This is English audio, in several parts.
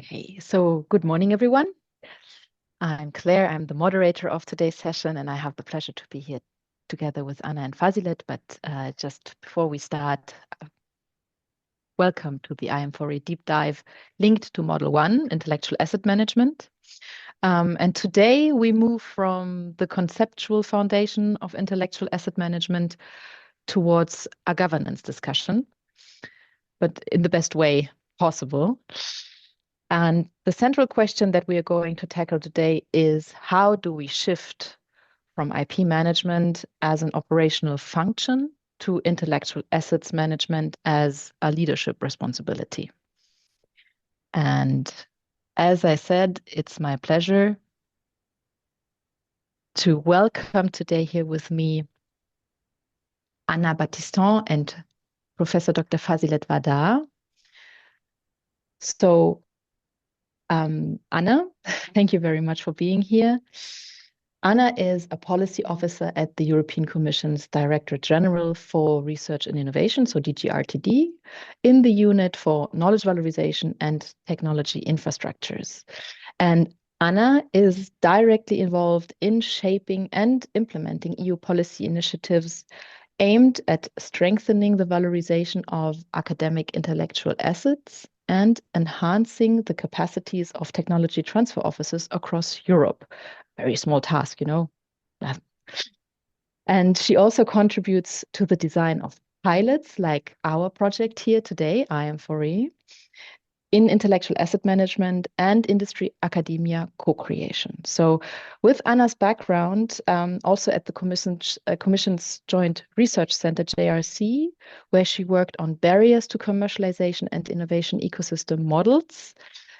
Okay, so good morning, everyone. I'm Claire. I'm the moderator of today's session, and I have the pleasure to be here together with Anna and Fazilet. But just before we start, welcome to the IAM4RE deep dive linked to Model 1, Intellectual Asset Management. And today we move from the conceptual foundation of intellectual asset management towards a governance discussion, but in the best way possible. And the central question that we are going to tackle today is how do we shift from IP management as an operational function to intellectual assets management as a leadership responsibility? And as I said, it's my pleasure to welcome today here with me Anna Battiston and Professor Dr. Fazilet Vadar. So Anna, thank you very much for being here. Anna is a policy officer at the European Commission's Directorate General for Research and Innovation, so DGRTD, in the unit for knowledge valorization and technology infrastructures. And Anna is directly involved in shaping and implementing EU policy initiatives aimed at strengthening the valorization of academic intellectual assets and enhancing the capacities of technology transfer offices across Europe. Very small task, you know. And she also contributes to the design of pilots like our project here today, IAM4RE, in intellectual asset management and industry academia co-creation. So with Anna's background, also at the Commission's Joint Research Center, JRC, where she worked on barriers to commercialization and innovation ecosystem models,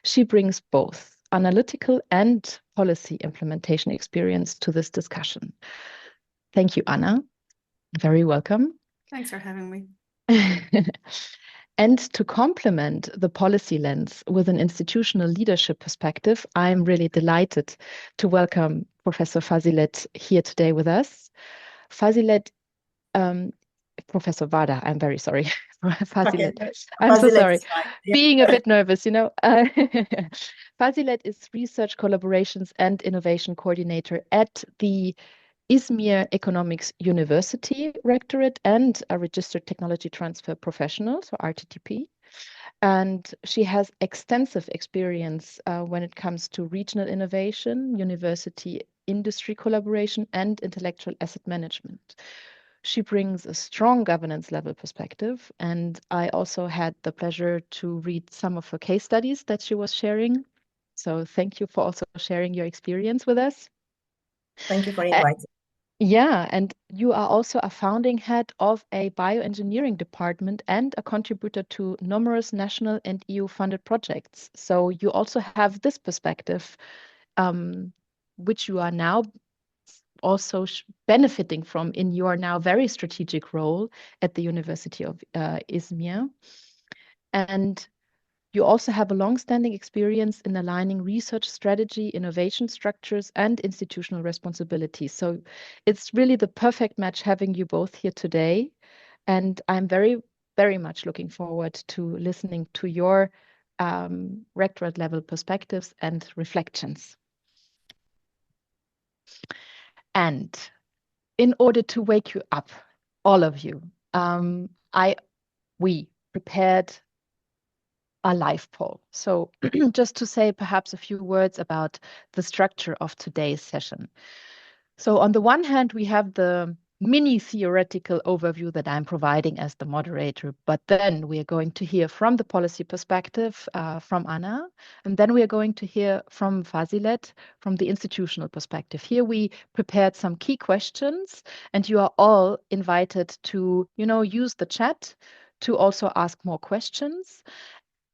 she brings both analytical and policy implementation experience to this discussion. Thank you, Anna. Very welcome. Thanks for having me. And to complement the policy lens with an institutional leadership perspective, I'm really delighted to welcome Professor Fazilet here today with us. Fazilet, Professor Vada, I'm very sorry. Fazilet, Okay. I'm so sorry. Yeah. Being a bit nervous, you know. Fazilet is Research Collaborations and Innovation Coordinator at the Izmir Economics University Rectorate and a Registered Technology Transfer Professional, so RTTP. And she has extensive experience when it comes to regional innovation, university industry collaboration, and intellectual asset management. She brings a strong governance level perspective. And I also had the pleasure to read some of her case studies that she was sharing. So thank you for also sharing your experience with us. Thank you for inviting. Yeah, and you are also a founding head of a bioengineering department and a contributor to numerous national and EU-funded projects. So you also have this perspective, which you are now also benefiting from in your now very strategic role at the University of Izmir. And you also have a long-standing experience in aligning research strategy, innovation structures, and institutional responsibilities. So it's really the perfect match having you both here today. And I'm very, very much looking forward to listening to your rectorate level perspectives and reflections. And in order to wake you up, all of you, we prepared a live poll. So just to say perhaps a few words about the structure of today's session. So on the one hand, we have the mini theoretical overview that I'm providing as the moderator, but then we are going to hear from the policy perspective from Anna, and then we are going to hear from Fazilet from the institutional perspective. Here we prepared some key questions, and you are all invited to, use the chat to also ask more questions.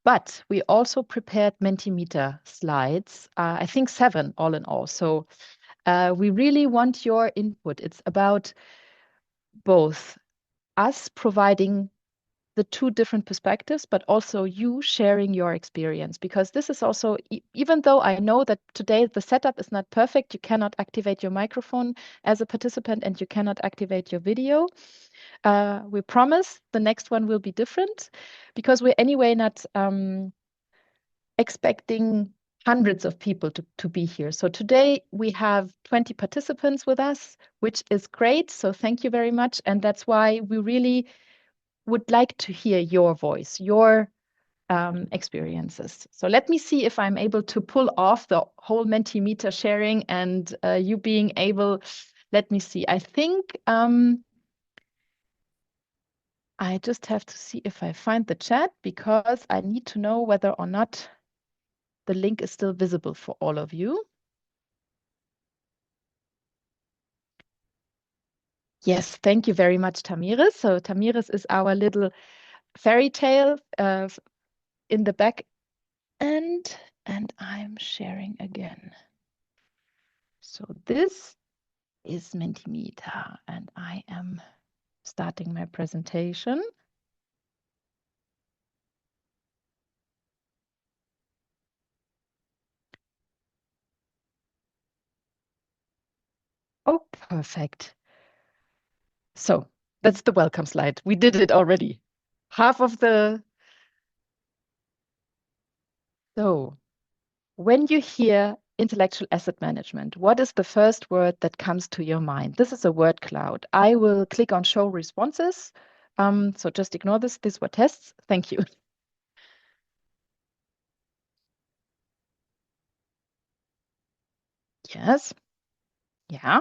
But we also prepared Mentimeter slides, I think 7 all in all. So we really want your input. It's about both us providing the two different perspectives, but also you sharing your experience. Because this is also, even though I know that today the setup is not perfect, you cannot activate your microphone as a participant and you cannot activate your video. We promise the next one will be different because we're anyway not expecting hundreds of people to be here. So today we have 20 participants with us, which is great. So thank you very much. And that's why we really would like to hear your voice, your experiences. So let me see if I'm able to pull off the whole Mentimeter sharing and you being able, let me see. I think I just have to see if I find the chat because I need to know whether or not the link is still visible for all of you. Yes, thank you very much, Tamiris. So Tamiris is our little fairy tale in the back end, and I'm sharing again. So this is Mentimeter, and I am starting my presentation. Oh, perfect. So that's the welcome slide. We did it already. Half of the... So when you hear intellectual asset management, what is the first word that comes to your mind? This is a word cloud. I will click on show responses. So just ignore this. These were tests. Thank you. Yes. Yeah.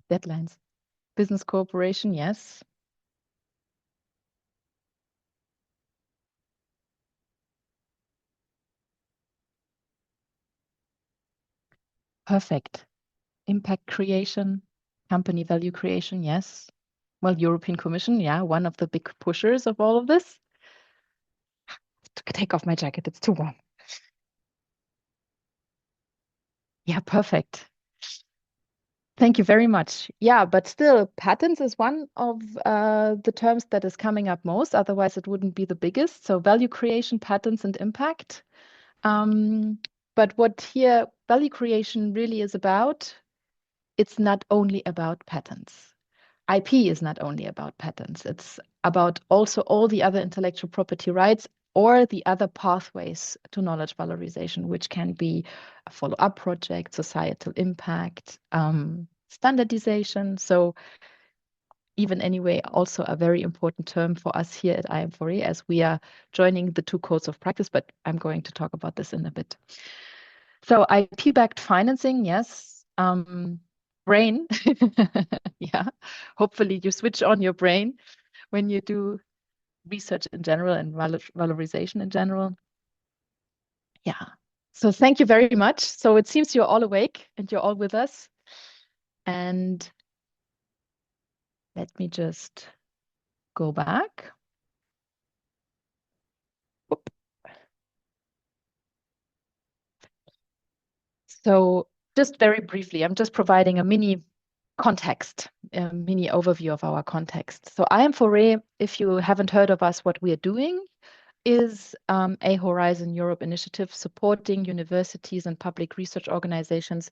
Deadlines. Business cooperation. Yes. Perfect. Impact creation, company value creation. Yes. Well, European Commission. Yeah. One of the big pushers of all of this. Take off my jacket. It's too warm. Yeah. Perfect. Thank you very much. Yeah, but still, patents is one of the terms that is coming up most. Otherwise, it wouldn't be the biggest. So value creation, patents, and impact. Um, but what here value creation really is about, it's not only about patents. IP is not only about patents. It's about also all the other intellectual property rights or the other pathways to knowledge valorization, which can be a follow-up project, societal impact, standardization. So even anyway, also a very important term for us here at IAM4RE as we are joining the two codes of practice, but I'm going to talk about this in a bit. So IP-backed financing, yes. Brain, yeah. Hopefully you switch on your brain when you do research in general and valorization in general. Yeah. So thank you very much. So it seems you're all awake and you're all with us. And let me just go back. Oop. So just very briefly, I'm just providing a mini context, a mini overview of our context. So IAM4RE, if you haven't heard of us, what we are doing is a Horizon Europe initiative supporting universities and public research organizations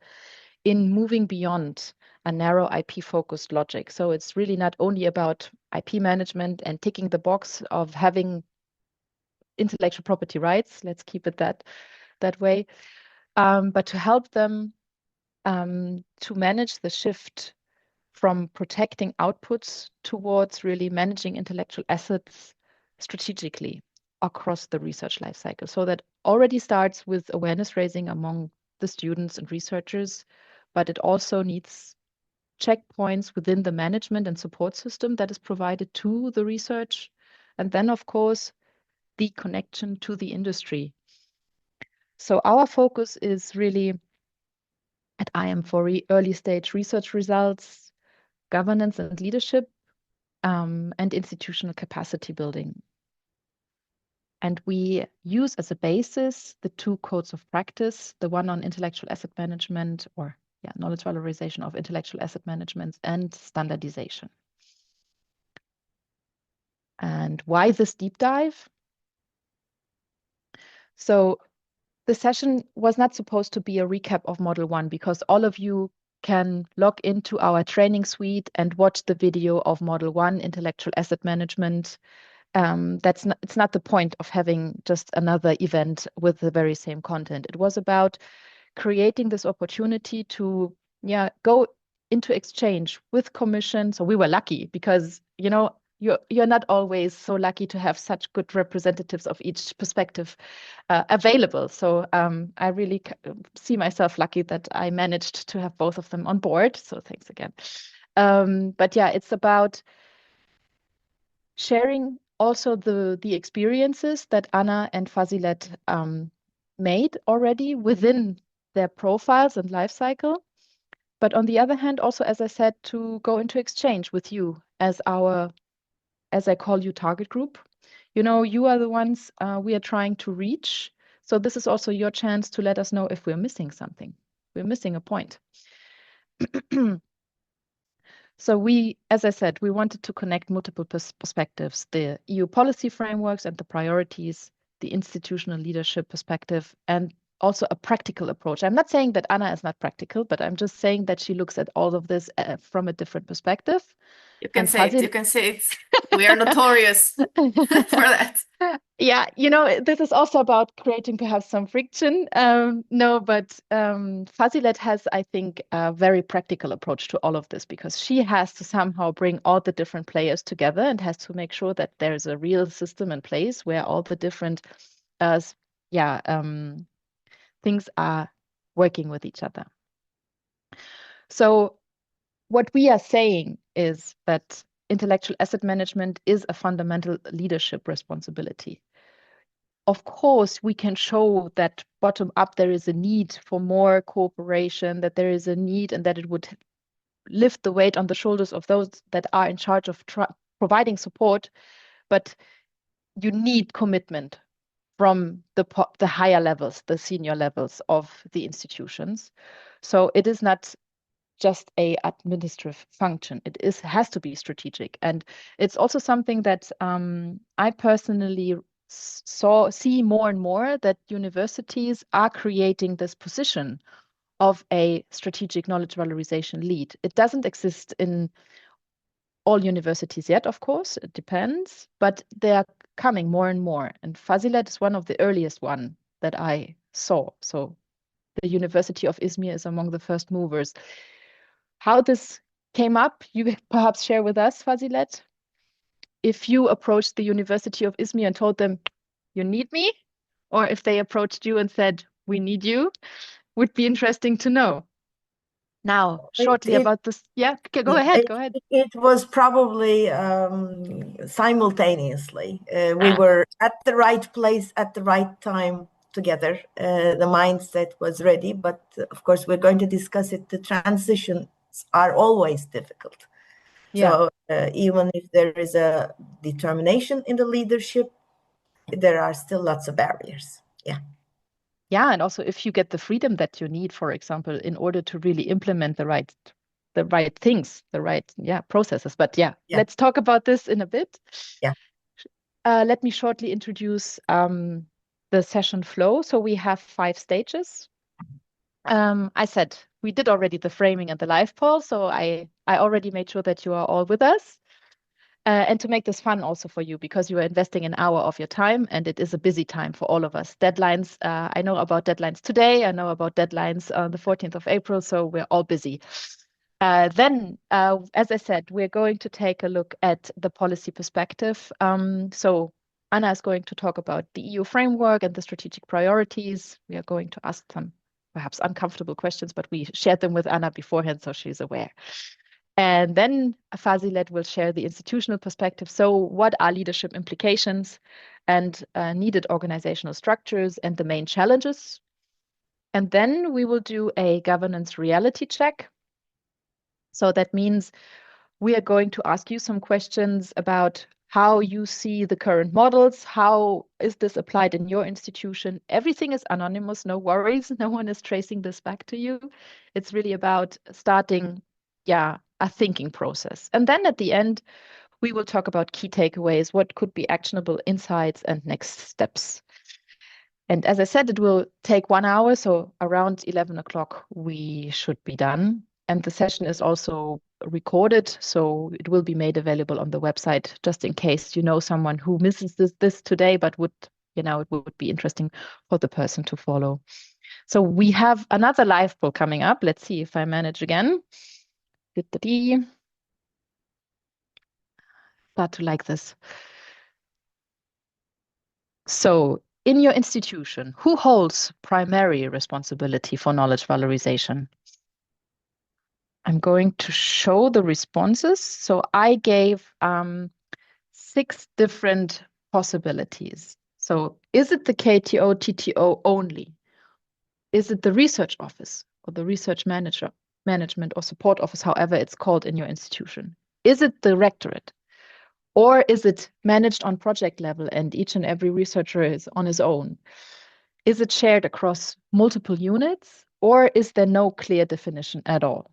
in moving beyond a narrow IP-focused logic. So it's really not only about IP management and ticking the box of having intellectual property rights, let's keep it that way, but to help them to manage the shift from protecting outputs towards really managing intellectual assets strategically across the research lifecycle. So that already starts with awareness raising among the students and researchers, but it also needs checkpoints within the management and support system that is provided to the research. And then, of course, the connection to the industry. So our focus is really at IAM4RE early stage research results, governance and leadership, and institutional capacity building. And we use as a basis the two codes of practice, the one on intellectual asset management or knowledge valorization of intellectual asset management and standardization. And why this deep dive? So the session was not supposed to be a recap of Model 1 because all of you can log into our training suite and watch the video of Model 1 intellectual asset management. It's not the point of having just another event with the very same content. It was about creating this opportunity to go into exchange with commission. So we were lucky because you're not always so lucky to have such good representatives of each perspective available. So I really see myself lucky that I managed to have both of them on board. So thanks again. But yeah, it's about sharing also the experiences that Anna and Fazilet made already within their profiles and life cycle. But on the other hand, also, as I said, to go into exchange with you as as I call you, target group. You are the ones we are trying to reach. So this is also your chance to let us know if we're missing something. We're missing a point. So as I said, we wanted to connect multiple perspectives, the EU policy frameworks and the priorities, the institutional leadership perspective, and also a practical approach. I'm not saying that Anna is not practical, but I'm just saying that she looks at all of this from a different perspective. You can say it. You can say it. We are notorious for that. Yeah, this is also about creating perhaps some friction. No, but Fazilet has, I think, a very practical approach to all of this because she has to somehow bring all the different players together and has to make sure that there's a real system in place where all the different, uh, s- yeah, things are working with each other. So what we are saying is that intellectual asset management is a fundamental leadership responsibility. Of course, we can show that bottom up there is a need for more cooperation, that there is a need and that it would lift the weight on the shoulders of those that are in charge of providing support. But you need commitment from the higher levels, the senior levels of the institutions. So it is not just a administrative function. Has to be strategic, and it's also something that I personally see more and more that universities are creating this position of a strategic knowledge valorization lead. It doesn't exist in all universities yet, of course. It depends, but they are coming more and more. And Fazilet is one of the earliest one that I saw. So the University of Izmir is among the first movers. How this came up, you perhaps share with us, Fazilet, if you approached the University of Izmir and told them, you need me, or if they approached you and said, we need you, would be interesting to know. Now, shortly about this. Yeah, go ahead, go ahead. It was probably simultaneously. We were at the right place at the right time together. The mindset was ready, but of course, we're going to discuss it. The transitions are always difficult. Yeah. So even if there is a determination in the leadership, there are still lots of barriers. Yeah. Yeah, and also if you get the freedom that you need, for example, in order to really implement the right things, the right processes. But yeah, let's talk about this in a bit. Yeah. Let me shortly introduce the session flow. So we have 5 stages. I said we did already the framing and the live poll, so I already made sure that you are all with us. And to make this fun also for you, because you are investing an hour of your time, and it is a busy time for all of us. Deadlines, I know about deadlines today. I know about deadlines on the 14th of April, so we're all busy. Then, as I said, we're going to take a look at the policy perspective. So Anna is going to talk about the EU framework and the strategic priorities. We are going to ask some perhaps uncomfortable questions, but we shared them with Anna beforehand, so she's aware. And then Fazilet will share the institutional perspective. So what are leadership implications and needed organizational structures and the main challenges? And then we will do a governance reality check. So that means we are going to ask you some questions about how you see the current models. How is this applied in your institution? Everything is anonymous, no worries. No one is tracing this back to you. It's really about starting, a thinking process. And then at the end, we will talk about key takeaways, what could be actionable insights and next steps. And as I said, it will take 1 hour, so around 11 o'clock we should be done. And the session is also recorded, so it will be made available on the website just in case you know someone who misses this today, but would, it would be interesting for the person to follow. So we have another live poll coming up. Let's see if I manage again. Start to like this. So in your institution, who holds primary responsibility for knowledge valorization? I'm going to show the responses. So I gave 6 different possibilities. So is it the KTO, TTO only? Is it the research office or the research management or support office, however it's called in your institution? Is it the rectorate? Or is it managed on project level and each and every researcher is on his own? Is it shared across multiple units? Or is there no clear definition at all?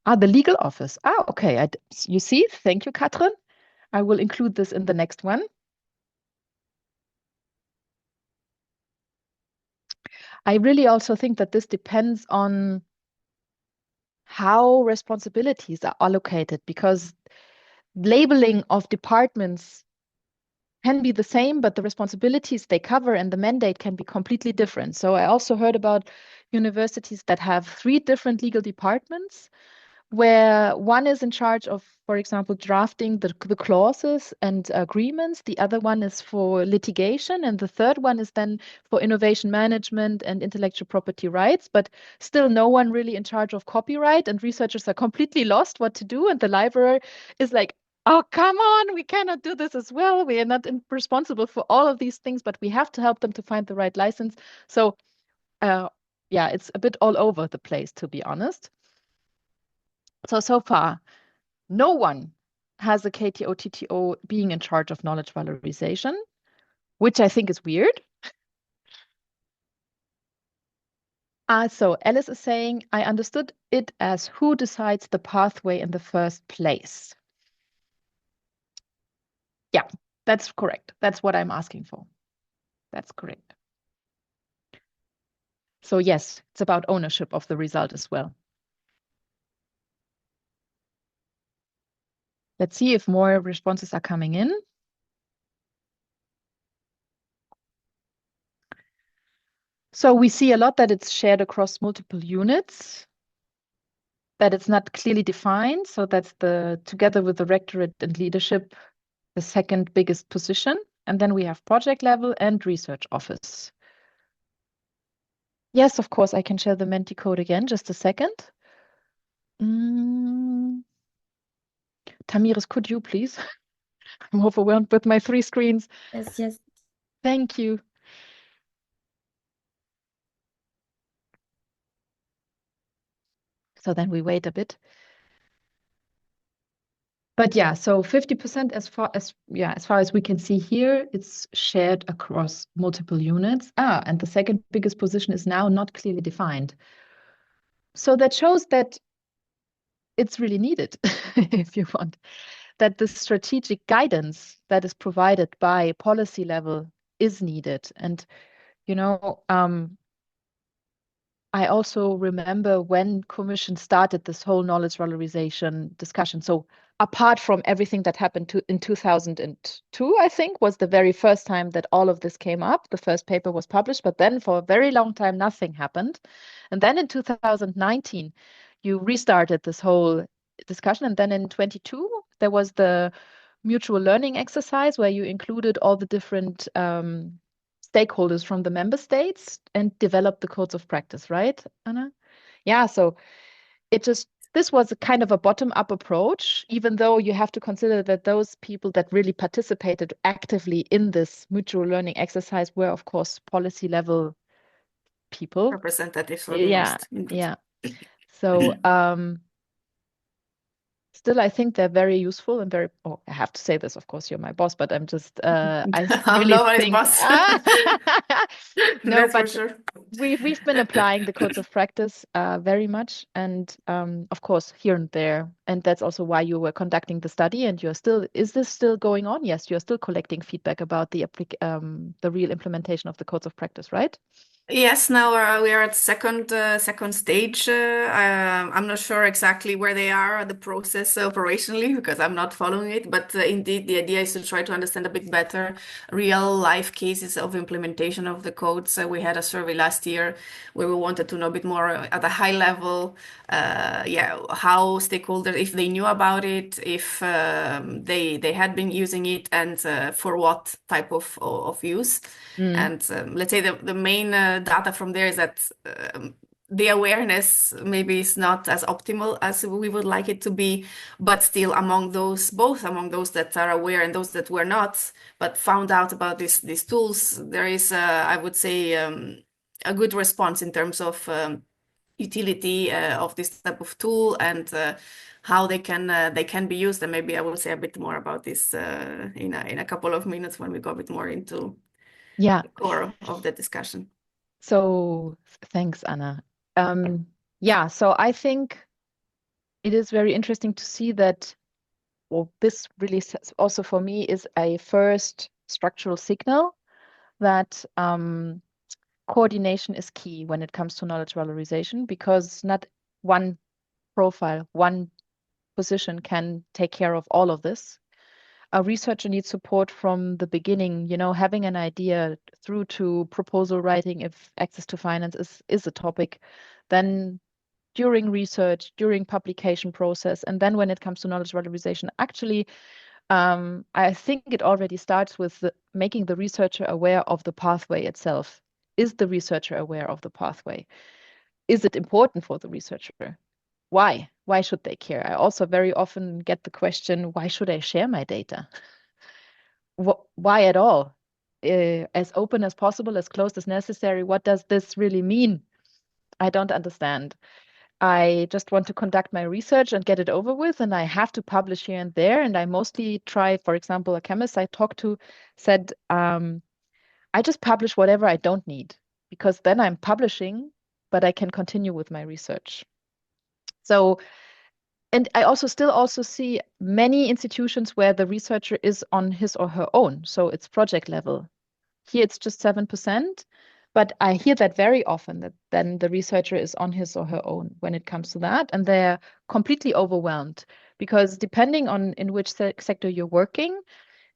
The legal office. Okay. You see, thank you, Katrin. I will include this in the next one. I really also think that this depends on how responsibilities are allocated, because labeling of departments can be the same, but the responsibilities they cover and the mandate can be completely different. So I also heard about universities that have 3 different legal departments, where one is in charge of, for example, drafting the clauses and agreements. The other one is for litigation. And the third one is then for innovation management and intellectual property rights. But still no one really in charge of copyright. And researchers are completely lost what to do. And the library is like, oh, come on, we cannot do this as well. We are not responsible for all of these things, but we have to help them to find the right license. So, yeah, it's a bit all over the place, to be honest. So far, no one has a KTO, TTO being in charge of knowledge valorization, which I think is weird. So Alice is saying, I understood it as who decides the pathway in the first place. Yeah, that's correct. That's what I'm asking for. That's correct. So yes, it's about ownership of the result as well. Let's see if more responses are coming in. So we see a lot that it's shared across multiple units, that it's not clearly defined. So that's together with the rectorate and leadership, the second biggest position. And then we have project level and research office. Yes, of course, I can share the Menti code again. Just a second. Tamiris, could you please? I'm overwhelmed with my 3 screens. Yes. Thank you. So then we wait a bit. But yeah, so 50% as far as we can see here, it's shared across multiple units. And the second biggest position is now not clearly defined. So that shows that it's really needed, if you want, that the strategic guidance that is provided by policy level is needed. And, I also remember when Commission started this whole knowledge valorization discussion. So apart from everything that happened in 2002, I think, was the very first time that all of this came up. The first paper was published, but then for a very long time, nothing happened. And then in 2019, you restarted this whole discussion. And then in 22, there was the mutual learning exercise where you included all the different stakeholders from the member states and developed the codes of practice, right, Anna? Yeah, so this was a kind of a bottom-up approach, even though you have to consider that those people that really participated actively in this mutual learning exercise were, of course, policy level people. Representatives Yeah, almost. yeah. So still, I think they're very useful and very, I have to say this, of course, you're my boss, but I'm just, I I'm really nobody's think, boss. no, That's but for sure. we've been applying the codes of practice very much. And of course, here and there, And that's also why you were conducting the study, and is this still going on? Yes, you're still collecting feedback about the real implementation of the codes of practice, right? Yes, now we are at second stage. I'm not sure exactly where they are at the process operationally because I'm not following it. But indeed, the idea is to try to understand a bit better real life cases of implementation of the codes. We had a survey last year where we wanted to know a bit more at a high level, yeah, how stakeholders, if they knew about it, if they had been using it, and for what type of use. Mm. And let's say the main data from there is that the awareness maybe is not as optimal as we would like it to be, but still among those, both among those that are aware and those that were not, but found out about these tools, there is, I would say, a good response in terms of utility of this type of tool and how they can be used. And maybe I will say a bit more about this in a couple of minutes when we go a bit more into Yeah. the core of the discussion. So thanks, Anna. Yeah, so I think it is very interesting to see that, well, this really also for me is a first structural signal that coordination is key when it comes to knowledge valorization, because not one profile, one position can take care of all of this. A researcher needs support from the beginning, having an idea through to proposal writing if access to finance is a topic, then during research, during publication process, and then when it comes to knowledge valorization, actually, I think it already starts with making the researcher aware of the pathway itself. Is the researcher aware of the pathway? Is it important for the researcher? Why? Why should they care? I also very often get the question, why should I share my data? Why at all? As open as possible, as closed as necessary. What does this really mean? I don't understand. I just want to conduct my research and get it over with, and I have to publish here and there. And I mostly try, for example, a chemist I talked to said, I just publish whatever I don't need because then I'm publishing, but I can continue with my research. So, and I also still also see many institutions where the researcher is on his or her own. So it's project level. Here it's just 7%, but I hear that very often that then the researcher is on his or her own when it comes to that, and they're completely overwhelmed because depending on in which sector you're working,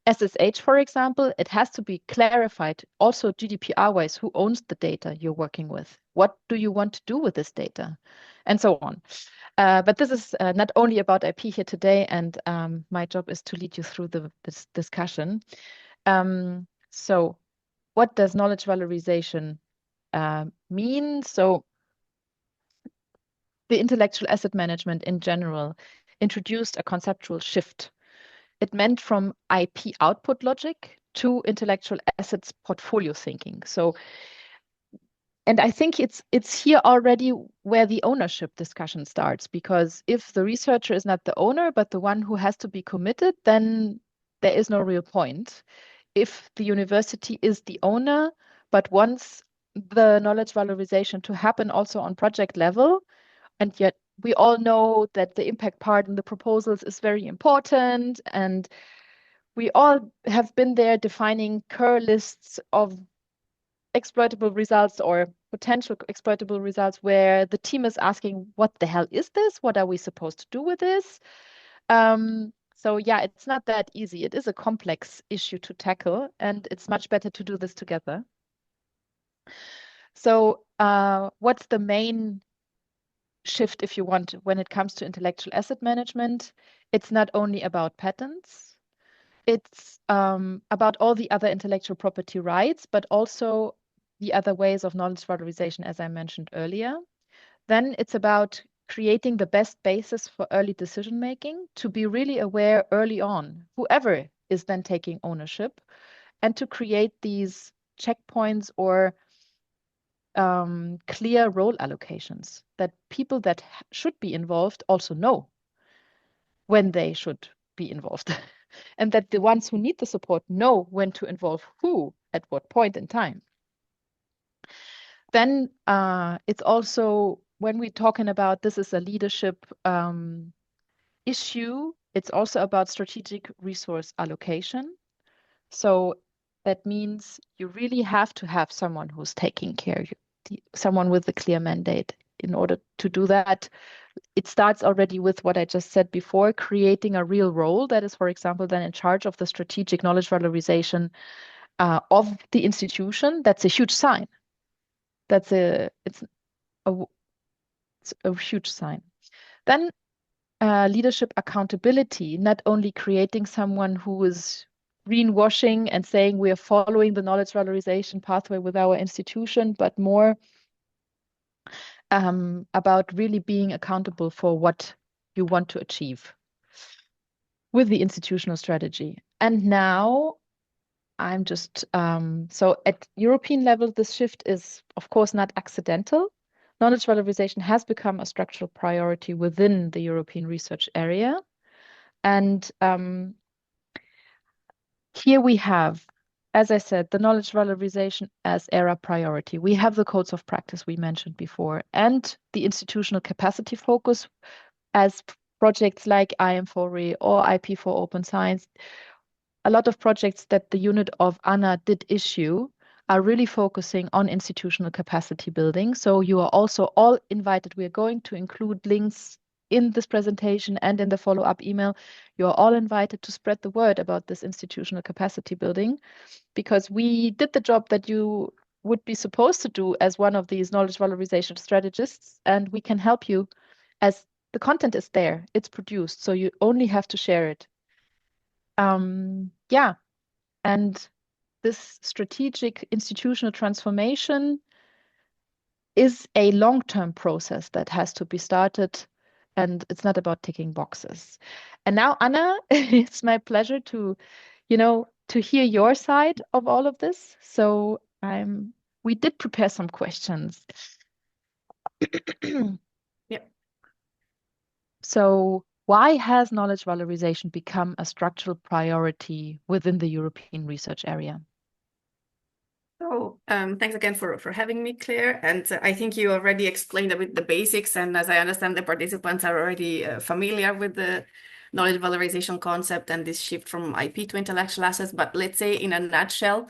SSH, for example, it has to be clarified also GDPR-wise who owns the data you're working with. What do you want to do with this data? And so on. But this is not only about IP here today, and my job is to lead you through this discussion. So what does knowledge valorization mean? So the intellectual asset management in general introduced a conceptual shift. It meant from IP output logic to intellectual assets portfolio thinking. So, and I think it's here already where the ownership discussion starts, because if the researcher is not the owner, but the one who has to be committed, then there is no real point. If the university is the owner, but wants the knowledge valorization to happen also on project level, and yet we all know that the impact part in the proposals is very important, and we all have been there defining curl lists of exploitable results or potential exploitable results where the team is asking, what the hell is this? What are we supposed to do with this? So yeah, it's not that easy. It is a complex issue to tackle, and it's much better to do this together. So what's the main shift, if you want, when it comes to intellectual asset management? It's not only about patents. It's about all the other intellectual property rights, but also the other ways of knowledge valorization, as I mentioned earlier. Then it's about creating the best basis for early decision making to be really aware early on, whoever is then taking ownership, and to create these checkpoints or clear role allocations that people that should be involved also know when they should be involved. And that the ones who need the support know when to involve who at what point in time. Then it's also when we're talking about this is a leadership issue, it's also about strategic resource allocation. So that means you really have to have someone who's taking care of you, someone with a clear mandate. In order to do that, it starts already with what I just said before, creating a real role that is, for example, then in charge of the strategic knowledge valorization of the institution. That's a huge sign. It's a huge sign. Then leadership accountability, not only creating someone who is greenwashing and saying we are following the knowledge valorization pathway with our institution, but more about really being accountable for what you want to achieve with the institutional strategy. And now I'm just, so at European level, this shift is, of course, not accidental. Knowledge valorization has become a structural priority within the European research area. And here we have, as I said, the knowledge valorization as ERA priority. We have the codes of practice we mentioned before, and the institutional capacity focus as projects like IAM4RE or IP for Open Science. A lot of projects that the unit of Anna did issue are really focusing on institutional capacity building. So you are also all invited. We are going to include links in this presentation and in the follow-up email. You are all invited to spread the word about this institutional capacity building, because we did the job that you would be supposed to do as one of these knowledge valorization strategists, and we can help you as the content is there, it's produced, so you only have to share it. Yeah, and this strategic institutional transformation is a long-term process that has to be started, and it's not about ticking boxes. And now, Anna, it's my pleasure to, to hear your side of all of this. So we did prepare some questions. Yeah. So why has knowledge valorization become a structural priority within the European research area? So thanks again for having me, Claire. And I think you already explained a bit the basics. And as I understand, the participants are already familiar with the knowledge valorization concept and this shift from IP to intellectual assets. But let's say in a nutshell,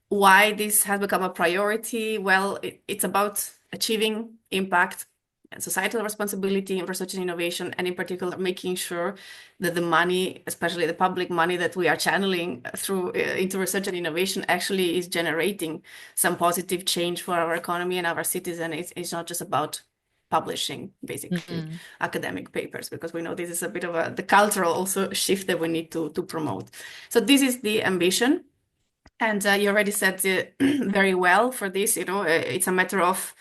why this has become a priority? Well, it's about achieving impact and societal responsibility in research and innovation, and in particular, making sure that the money, especially the public money that we are channeling through into research and innovation, actually is generating some positive change for our economy and our citizens. It's not just about publishing basically academic papers, because we know this is a bit of the cultural also shift that we need to promote. So this is the ambition. And you already said very well for this, it's a matter of,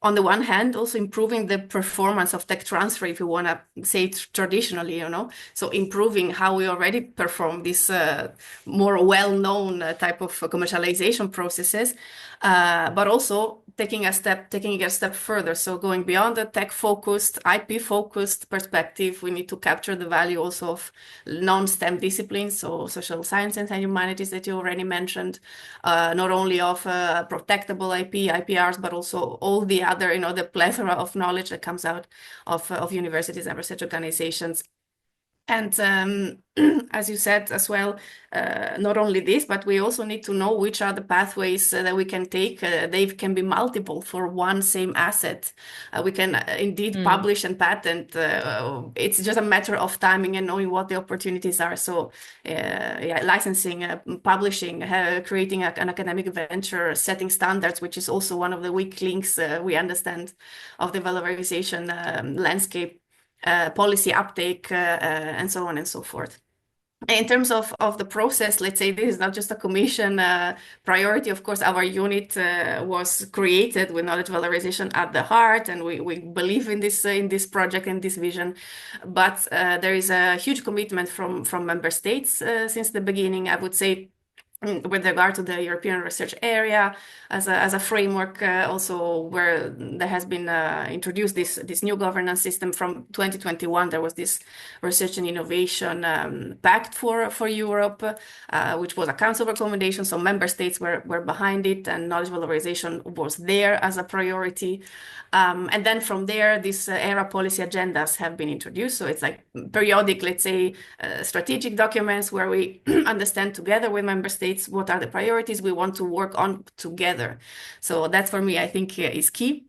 on the one hand, also improving the performance of tech transfer, if you want to say it traditionally, so improving how we already perform this more well-known type of commercialization processes, but also taking it a step further. So going beyond the tech-focused, IP-focused perspective, we need to capture the value also of non-STEM disciplines, so social sciences and humanities that you already mentioned, not only of protectable IP, IPRs, but also all the other, the plethora of knowledge that comes out of universities and research organizations. And as you said as well, not only this, but we also need to know which are the pathways that we can take. They can be multiple for one same asset. We can indeed publish and patent. It's just a matter of timing and knowing what the opportunities are. So licensing, publishing, creating an academic venture, setting standards, which is also one of the weak links we understand of the valorization landscape. Policy uptake, and so on and so forth. In terms of the process, let's say this is not just a commission priority. Of course, our unit was created with knowledge valorization at the heart, and we believe in this project and this vision. But there is a huge commitment from member states since the beginning. I would say with regard to the European research area as a framework, also where there has been introduced this new governance system from 2021. There was this research and innovation pact for Europe, which was a council recommendation. So member states were behind it, and knowledge valorization was there as a priority. And then from there, these ERA policy agendas have been introduced. So it's like periodic, let's say, strategic documents where we understand together with member states what are the priorities we want to work on together. So that for me, I think is key.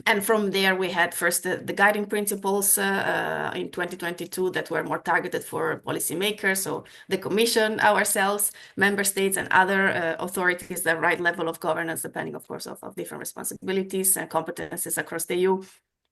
And from there, we had first the guiding principles in 2022 that were more targeted for policymakers. So the Commission, ourselves, member states, and other authorities, the right level of governance, depending, of course, of different responsibilities and competences across the EU.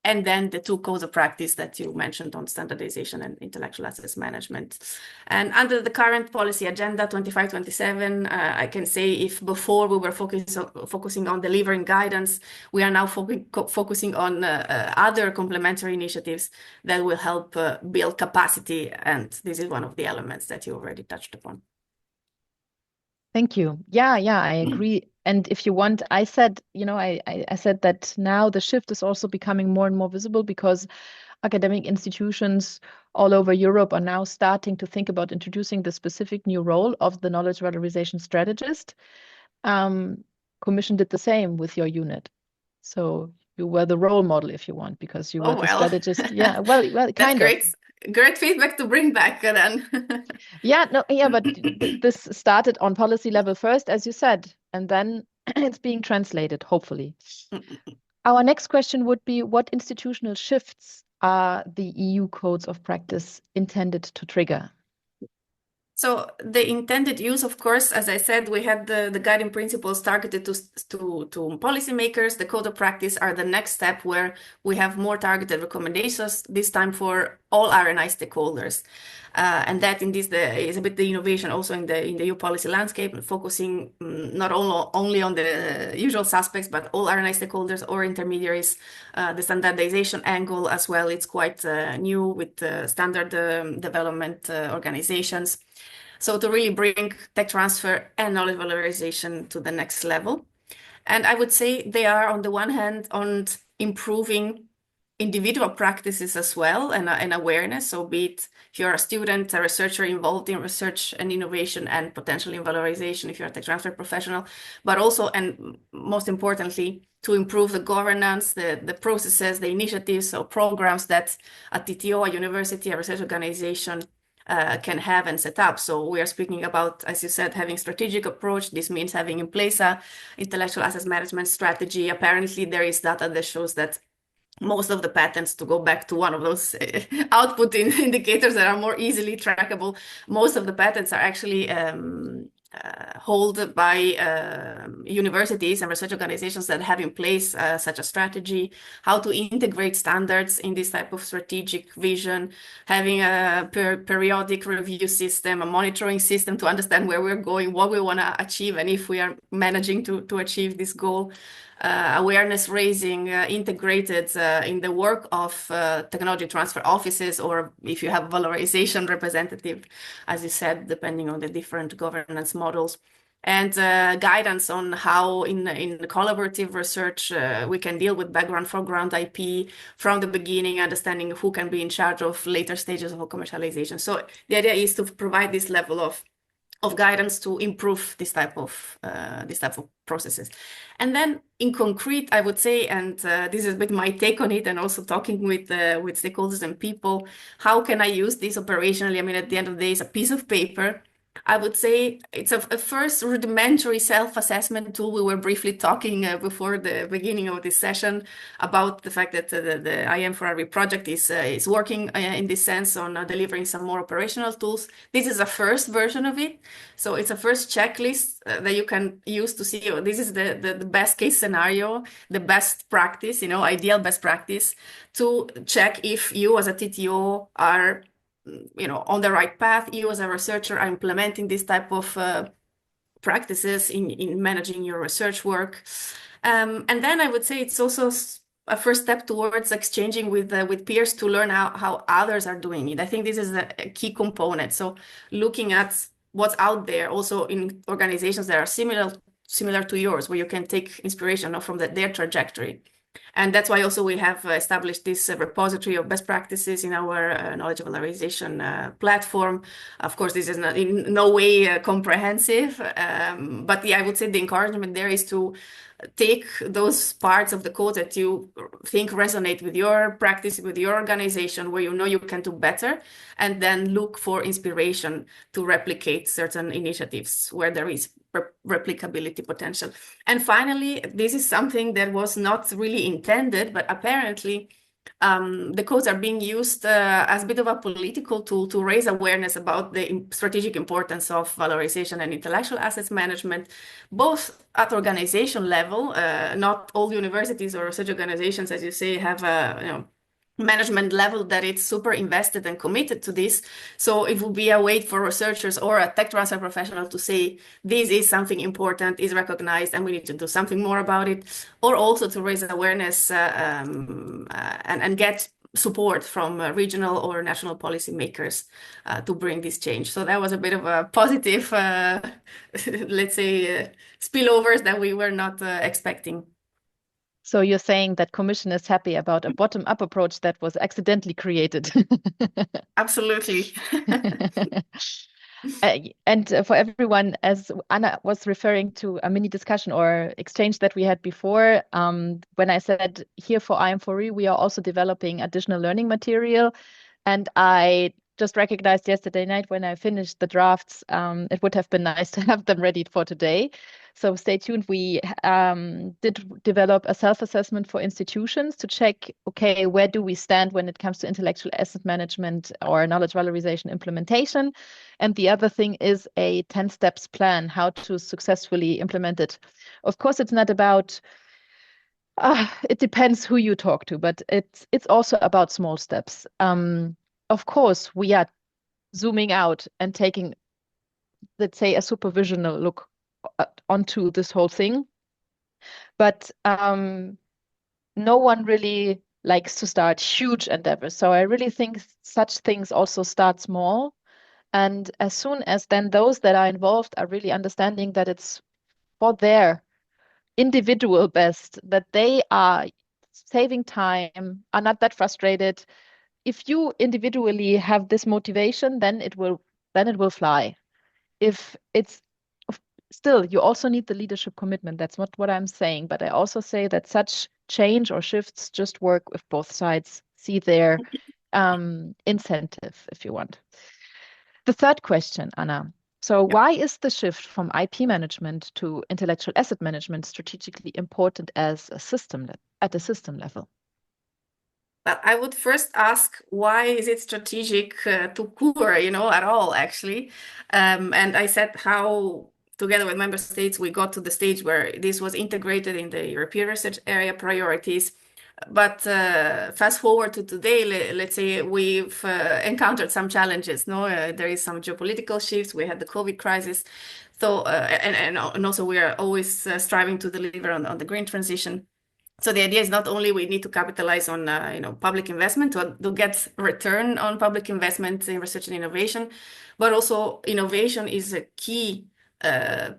And then the two codes of practice that you mentioned on standardization and intellectual assets management. And under the current policy agenda 25-27, I can say if before we were focusing on delivering guidance, we are now focusing on other complementary initiatives that will help build capacity. And this is one of the elements that you already touched upon. Thank you. Yeah, I agree. And if you want, I said, I said that now the shift is also becoming more and more visible because academic institutions all over Europe are now starting to think about introducing the specific new role of the knowledge valorization strategist. Commission did the same with your unit. So you were the role model, if you want, because you were the strategist. Yeah, well, kind of. That's great feedback to bring back then. But this started on policy level first, as you said, and then it's being translated, hopefully. Our next question would be, what institutional shifts are the EU codes of practice intended to trigger? So the intended use, of course, as I said, we had the guiding principles targeted to policymakers. The code of practice are the next step where we have more targeted recommendations, this time for all R&I stakeholders. And that indeed is a bit the innovation also in the EU policy landscape, focusing not only on the usual suspects, but all R&I stakeholders or intermediaries. The standardization angle as well, it's quite new with standard development organizations. So to really bring tech transfer and knowledge valorization to the next level. And I would say they are, on the one hand, on improving individual practices as well and awareness. So be it if you're a student, a researcher involved in research and innovation and potentially in valorization, if you're a tech transfer professional, but also, and most importantly, to improve the governance, the processes, the initiatives, so programs that a TTO, a university, a research organization can have and set up. So we are speaking about, as you said, having strategic approach. This means having in place a intellectual assets management strategy. Apparently, there is data that shows that most of the patents, to go back to one of those output indicators that are more easily trackable, most of the patents are actually held by universities and research organizations that have in place such a strategy, how to integrate standards in this type of strategic vision, having a periodic review system, a monitoring system to understand where we're going, what we want to achieve, and if we are managing to achieve this goal. Awareness raising integrated in the work of technology transfer offices, or if you have valorization representative, as you said, depending on the different governance models, and guidance on how in collaborative research we can deal with background foreground IP from the beginning, understanding who can be in charge of later stages of commercialization. So the idea is to provide this level of guidance to improve this type of processes. And then in concrete, I would say, and this is a bit my take on it, and also talking with stakeholders and people, how can I use this operationally? I mean, at the end of the day, it's a piece of paper. I would say it's a first rudimentary self-assessment tool. We were briefly talking before the beginning of this session about the fact that the IAM4RE project is working in this sense on delivering some more operational tools. This is a first version of it. So it's a first checklist that you can use to see, this is the best case scenario, the best practice, ideal best practice, to check if you as a TTO are on the right path. You as a researcher are implementing this type of practices in managing your research work. And then I would say it's also a first step towards exchanging with peers to learn how others are doing it. I think this is a key component. So looking at what's out there also in organizations that are similar to yours, where you can take inspiration from their trajectory. And that's why also we have established this repository of best practices in our knowledge valorization platform. Of course, this is not in no way comprehensive, but yeah, I would say the encouragement there is to take those parts of the code that you think resonate with your practice, with your organization, where you know you can do better, and then look for inspiration to replicate certain initiatives where there is replicability potential. And finally, this is something that was not really intended, but apparently the codes are being used as a bit of a political tool to raise awareness about the strategic importance of valorization and intellectual assets management, both at organization level. Not all universities or research organizations, as you say, have a management level that it's super invested and committed to this. So it would be a way for researchers or a tech transfer professional to say, this is something important, is recognized, and we need to do something more about it, or also to raise awareness and get support from regional or national policymakers to bring this change. So that was a bit of a positive, let's say, spillovers that we were not expecting. So you're saying that Commission is happy about a bottom-up approach that was accidentally created. Absolutely. And for everyone, as Anna was referring to a mini discussion or exchange that we had before, when I said here for IAM4RE, we are also developing additional learning material. And I just recognized yesterday night when I finished the drafts, it would have been nice to have them ready for today. So stay tuned. We did develop a self-assessment for institutions to check, okay, where do we stand when it comes to intellectual asset management or knowledge valorization implementation? And the other thing is a 10 steps plan, how to successfully implement it. Of course, it's not about, it depends who you talk to, but it's also about small steps. Of course, we are zooming out and taking, let's say, a supervisional look onto this whole thing. But no one really likes to start huge endeavors. So I really think such things also start small. And as soon as then those that are involved are really understanding that it's for their individual best, that they are saving time, are not that frustrated. If you individually have this motivation, then it will fly. If it's still, you also need the leadership commitment. That's not what I'm saying, but I also say that such change or shifts just work if both sides see their incentive, if you want. The third question, Anna. So why is the shift from IP management to intellectual asset management strategically important as a system at a system level? But I would first ask, why is it strategic to KUR, at all, actually? And I said how, together with member states, we got to the stage where this was integrated in the European research area priorities. But fast forward to today, let's say we've encountered some challenges. There is some geopolitical shifts. We had the COVID crisis. So, and also we are always striving to deliver on the green transition. So the idea is not only we need to capitalize on public investment to get return on public investment in research and innovation, but also innovation is a key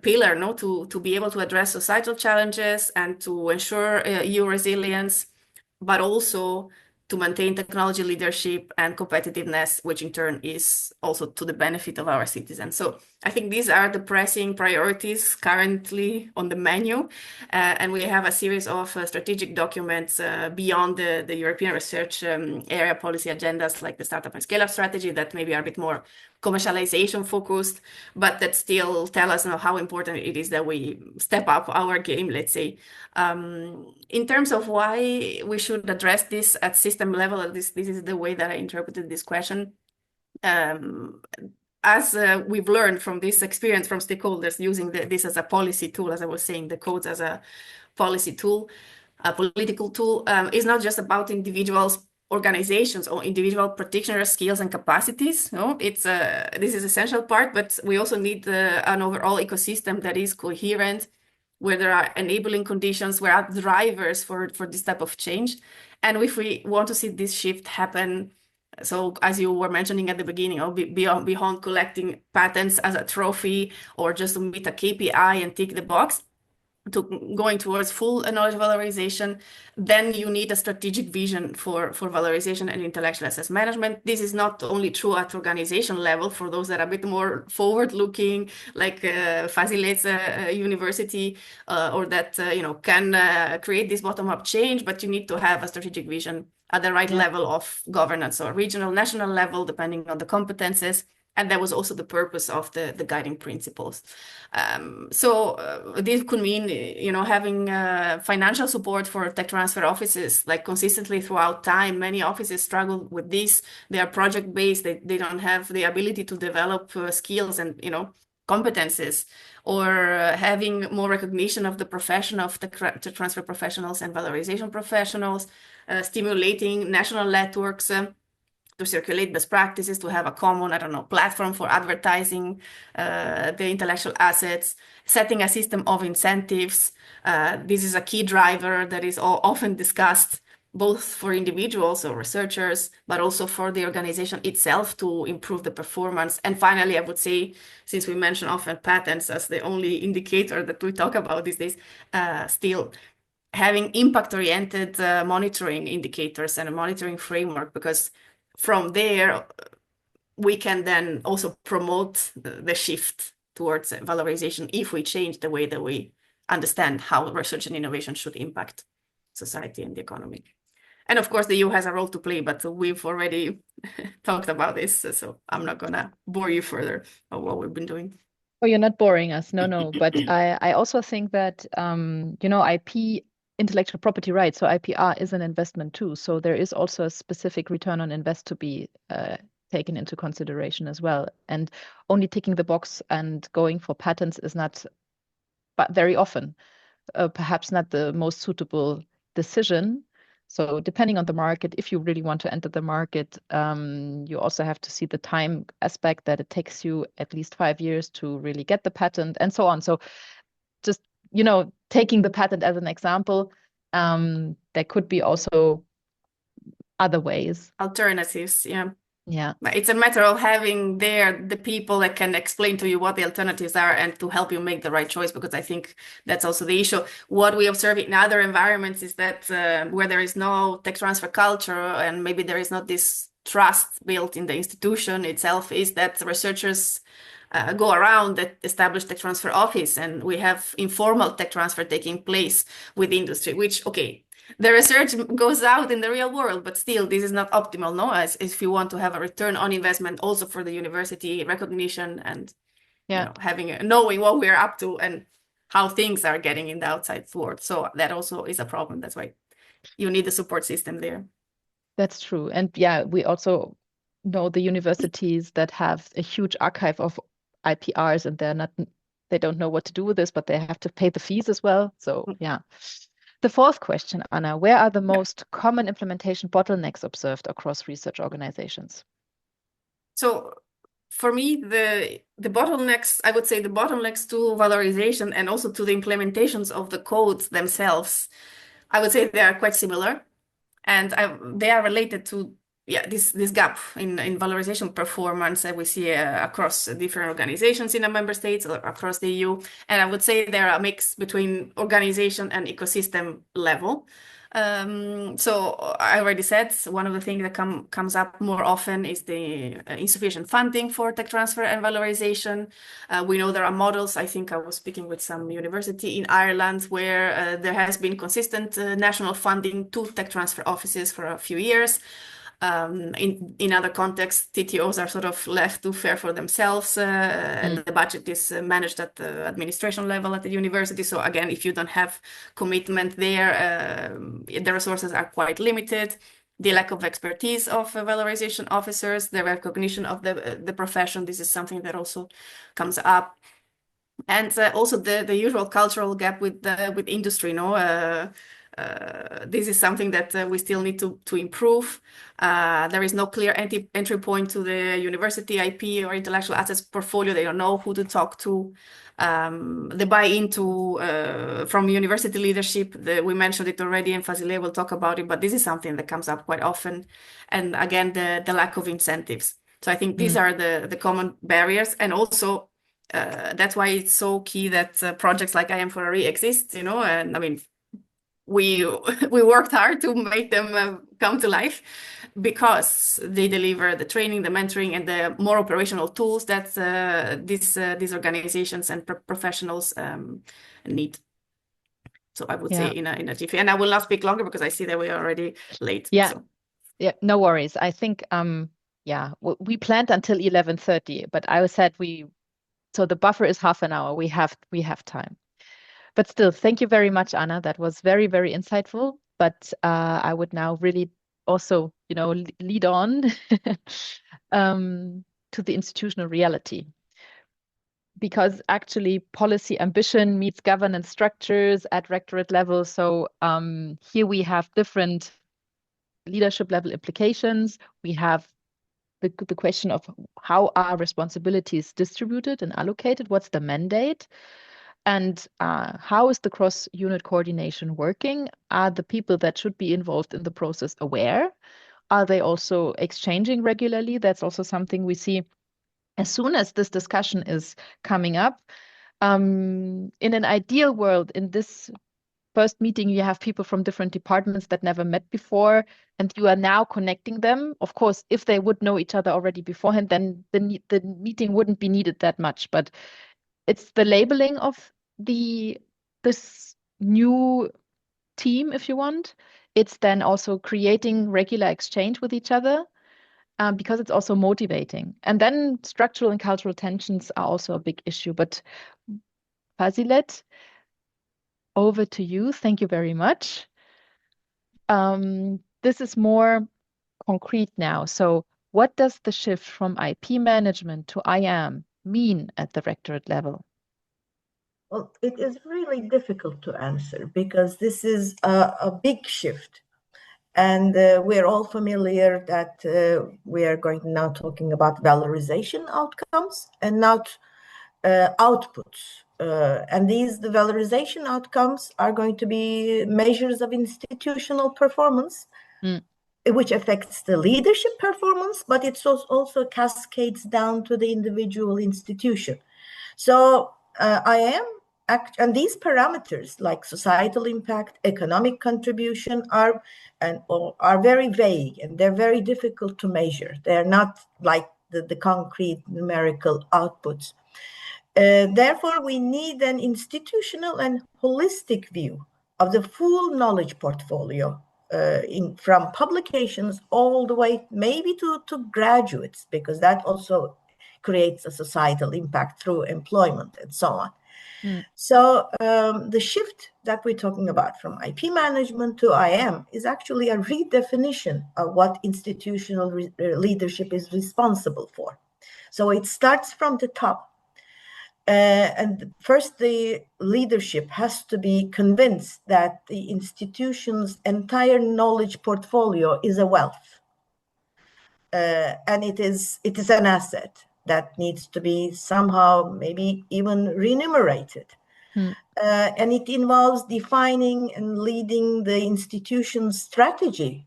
pillar to be able to address societal challenges and to ensure EU resilience, but also to maintain technology leadership and competitiveness, which in turn is also to the benefit of our citizens. So I think these are the pressing priorities currently on the menu. And we have a series of strategic documents beyond the European research area policy agendas, like the startup and scale-up strategy, that maybe are a bit more commercialization focused, but that still tell us how important it is that we step up our game, let's say. In terms of why we should address this at system level, this is the way that I interpreted this question. As we've learned from this experience from stakeholders using this as a policy tool, as I was saying, the codes as a policy tool, a political tool, is not just about individuals, organizations, or individual practitioner skills and capacities. This is essential part, but we also need an overall ecosystem that is coherent, where there are enabling conditions, where are drivers for this type of change. And if we want to see this shift happen So as you were mentioning at the beginning, beyond collecting patents as a trophy or just to meet a KPI and tick the box, to going towards full knowledge valorization, then you need a strategic vision for valorization and intellectual asset management. This is not only true at organization level for those that are a bit more forward-looking, like Fazilet's university, or that can create this bottom-up change, but you need to have a strategic vision at the right level of governance, or regional, national level, depending on the competences. And that was also the purpose of the guiding principles. This could mean, having financial support for tech transfer offices, like consistently throughout time. Many offices struggle with this. They are project-based. They don't have the ability to develop skills and, competences, or having more recognition of the profession of the transfer professionals and valorization professionals, stimulating national networks, to circulate best practices, to have a common, platform for advertising the intellectual assets, setting a system of incentives. This is a key driver that is often discussed both for individuals or researchers, but also for the organization itself to improve the performance. And finally, I would say, since we mention often patents as the only indicator that we talk about these days, still having impact-oriented monitoring indicators and a monitoring framework, because from there, we can then also promote the shift towards valorization if we change the way that we understand how research and innovation should impact society and the economy. And of course, the EU has a role to play, but we've already talked about this, so I'm not gonna bore you further of what we've been doing. Oh, you're not boring us. No. But I also think that, IP, intellectual property rights, so IPR is an investment too. So there is also a specific return on invest to be taken into consideration as well. And only ticking the box and going for patents is not, but very often, perhaps not the most suitable decision. So depending on the market, if you really want to enter the market, you also have to see the time aspect, that it takes you at least 5 years to really get the patent and so on. So just, taking the patent as an example, there could be also other ways. Alternatives, yeah. Yeah. It's a matter of having there the people that can explain to you what the alternatives are and to help you make the right choice, because I think that's also the issue. What we observe in other environments is that where there is no tech transfer culture and maybe there is not this trust built in the institution itself, is that researchers go around that established tech transfer office, and we have informal tech transfer taking place with industry, which, okay, the research goes out in the real world, but still, this is not optimal, no? As if you want to have a return on investment also for the university recognition and knowing what we're up to and how things are getting in the outside world. So that also is a problem. That's why you need the support system there. That's true. And yeah, we also know the universities that have a huge archive of IPRs, and they don't know what to do with this, but they have to pay the fees as well. So yeah. The fourth question, Anna, where are the most common implementation bottlenecks observed across research organizations? So for me, the bottlenecks, I would say the bottlenecks to valorization and also to the implementations of the codes themselves, I would say they are quite similar, and they are related to this gap in valorization performance that we see across different organizations in the member states or across the EU. And I would say they're a mix between organization and ecosystem level. So I already said one of the things that comes up more often is the insufficient funding for tech transfer and valorization. We know there are models. I think I was speaking with some university in Ireland where there has been consistent national funding to tech transfer offices for a few years. In other contexts, TTOs are sort of left to fare for themselves, and the budget is managed at the administration level at the university. So again, if you don't have commitment there, the resources are quite limited. The lack of expertise of valorization officers, the recognition of the profession, this is something that also comes up. And also the usual cultural gap with industry, this is something that we still need to improve. There is no clear entry point to the university IP or intellectual assets portfolio. They don't know who to talk to. The buy-in from university leadership, we mentioned it already, and Fazile will talk about it, but this is something that comes up quite often. And again, the lack of incentives. So I think these are the common barriers. And also, that's why it's so key that projects like IAM4RE exist, and I mean, we worked hard to make them come to life because they deliver the training, the mentoring, and the more operational tools that these organizations and professionals need. So I would say in a jiffy, and I will not speak longer because I see that we are already late. Yeah, so. yeah, no worries. I think we planned until 11:30, but I said so the buffer is half an hour. We have time. But still, thank you very much, Anna. That was very, very insightful. But I would now really also, lead on to the institutional reality. Because actually policy ambition meets governance structures at rectorate level. So here we have different leadership level implications. We have the question of how are responsibilities distributed and allocated? What's the mandate? And how is the cross-unit coordination working? Are the people that should be involved in the process aware? Are they also exchanging regularly? That's also something we see as soon as this discussion is coming up. In an ideal world, in this first meeting, you have people from different departments that never met before, and you are now connecting them. Of course, if they would know each other already beforehand, then the meeting wouldn't be needed that much. But it's the labeling of this new team, if you want. It's then also creating regular exchange with each other, because it's also motivating. And then structural and cultural tensions are also a big issue. But Fazilet, over to you. Thank you very much. This is more concrete now. So what does the shift from IP management to IAM mean at the rectorate level? Well, it is really difficult to answer because this is a big shift. And we're all familiar that we are going now talking about valorization outcomes and not outputs. And the valorization outcomes are going to be measures of institutional performance, which affects the leadership performance, but it also cascades down to the individual institution. So and these parameters like societal impact, economic contribution are very vague, and they're very difficult to measure. They're not like the concrete numerical outputs. Therefore, we need an institutional and holistic view of the full knowledge portfolio, from publications all the way maybe to graduates, because that also creates a societal impact through employment and so on. So the shift that we're talking about from IP management to IAM is actually a redefinition of what institutional leadership is responsible for. So it starts from the top. And first, the leadership has to be convinced that the institution's entire knowledge portfolio is a wealth. And it is an asset that needs to be somehow maybe even remunerated. And it involves defining and leading the institution's strategy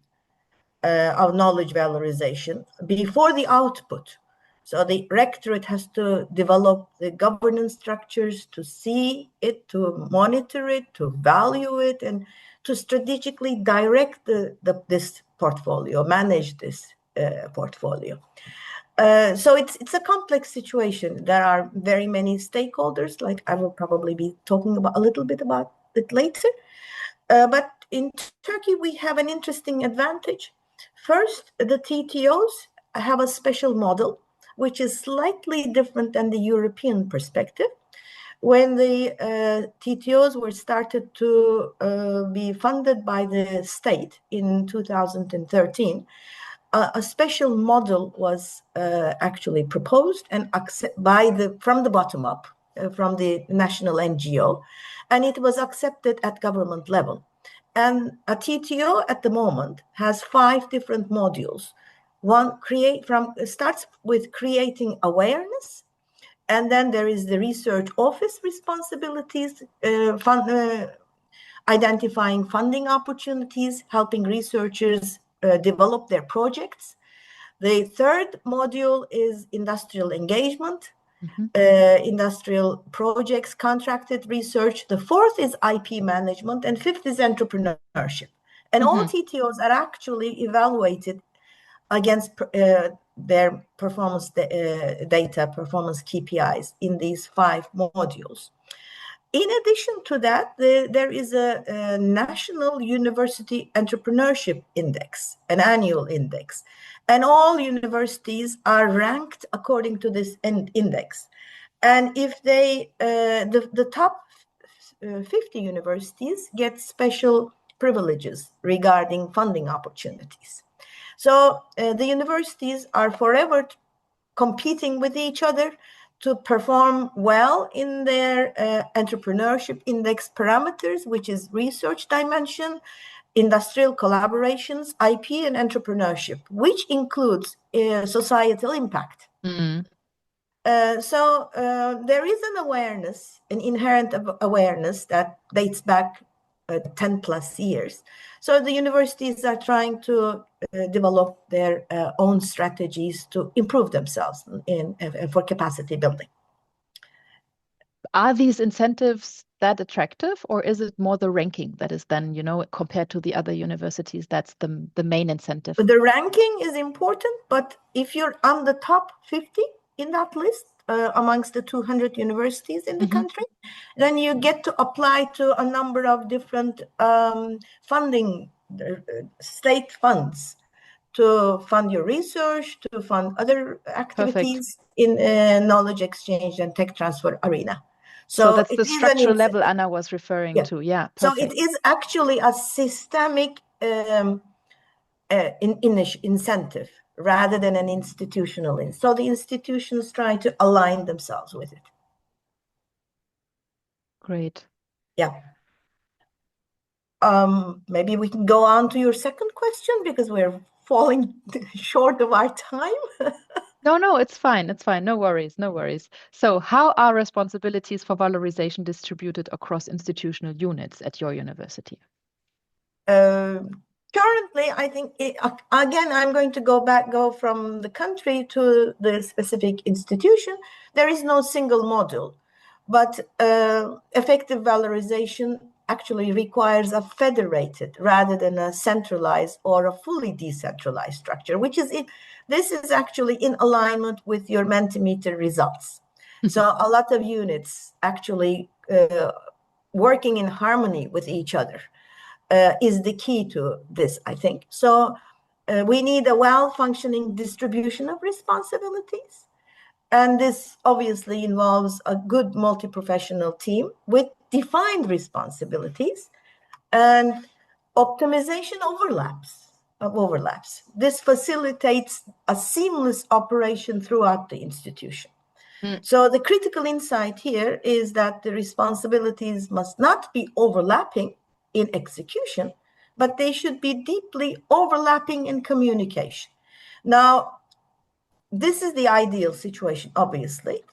of knowledge valorization before the output. So the rectorate has to develop the governance structures to see it, to monitor it, to value it, and to strategically direct this portfolio, manage this portfolio. So it's a complex situation. There are very many stakeholders, like I will probably be talking about a little bit about it later. But in Turkey, we have an interesting advantage. First, the TTOs have a special model, which is slightly different than the European perspective. When the TTOs were started to be funded by the state in 2013, a special model was actually proposed and from the bottom up, from the national NGO, and it was accepted at government level. And a TTO at the moment has 5 different modules. One starts with creating awareness, and then there is the research office responsibilities, identifying funding opportunities, helping researchers develop their projects. The third module is industrial engagement, industrial projects, contracted research. The fourth is IP management, and fifth is entrepreneurship. And all TTOs are actually evaluated against their performance data, performance KPIs in these 5 modules. In addition to that, there is a National University Entrepreneurship Index, an annual index, and all universities are ranked according to this index. And if the top 50 universities get special privileges regarding funding opportunities. So the universities are forever competing with each other to perform well in their entrepreneurship index parameters, which is research dimension, industrial collaborations, IP, and entrepreneurship, which includes societal impact. So there is an awareness, an inherent awareness that dates back 10 plus years. So the universities are trying to develop their own strategies to improve themselves for capacity building. Are these incentives that attractive, or is it more the ranking that is then, compared to the other universities, that's the main incentive? The ranking is important, but if you're on the top 50 in that list, amongst the 200 universities in the country, then you get to apply to a number of different funding, state funds, to fund your research, to fund other activities in knowledge exchange and tech transfer arena. So that's the structural level Anna was referring to. Yeah, perfect. So it is actually a systemic incentive rather than an institutional. So the institutions try to align themselves with it. Great. Yeah. Maybe we can go on to your second question because we're falling short of our time. No, it's fine. It's fine. No worries. No worries. So how are responsibilities for valorization distributed across institutional units at your university? Currently, I think, again, I'm going to go from the country to the specific institution. There is no single module, but effective valorization actually requires a federated rather than a centralized or a fully decentralized structure, which is this is actually in alignment with your Mentimeter results. So a lot of units actually working in harmony with each other is the key to this, I think. So we need a well-functioning distribution of responsibilities. And this obviously involves a good multi-professional team with defined responsibilities and optimization of overlaps. This facilitates a seamless operation throughout the institution. So the critical insight here is that the responsibilities must not be overlapping in execution, but they should be deeply overlapping in communication. Now, this is the ideal situation, obviously,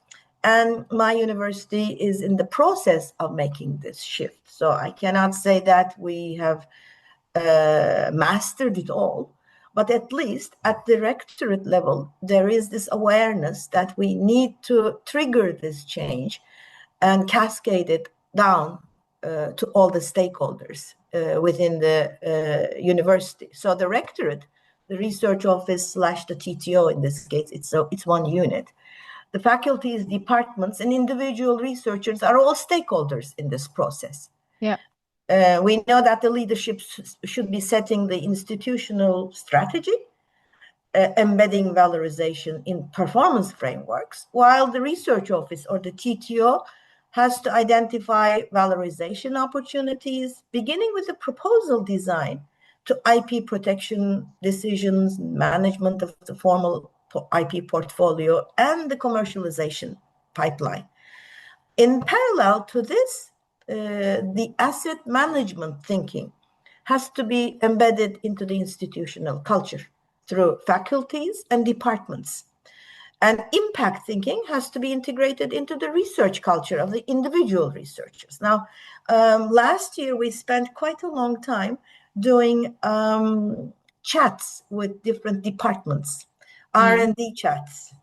and my university is in the process of making this shift. So I cannot say that we have mastered it all, but at least at the rectorate level, there is this awareness that we need to trigger this change and cascade it down to all the stakeholders within the university. So the rectorate, the research office / the TTO in this case, it's one unit. The faculties, departments, and individual researchers are all stakeholders in this process. Yeah. We know that the leadership should be setting the institutional strategy, embedding valorization in performance frameworks, while the research office or the TTO has to identify valorization opportunities, beginning with the proposal design to IP protection decisions, management of the formal IP portfolio, and the commercialization pipeline. In parallel to this, the asset management thinking has to be embedded into the institutional culture through faculties and departments. And impact thinking has to be integrated into the research culture of the individual researchers. Now, last year we spent quite a long time doing chats with different departments, R&D chats,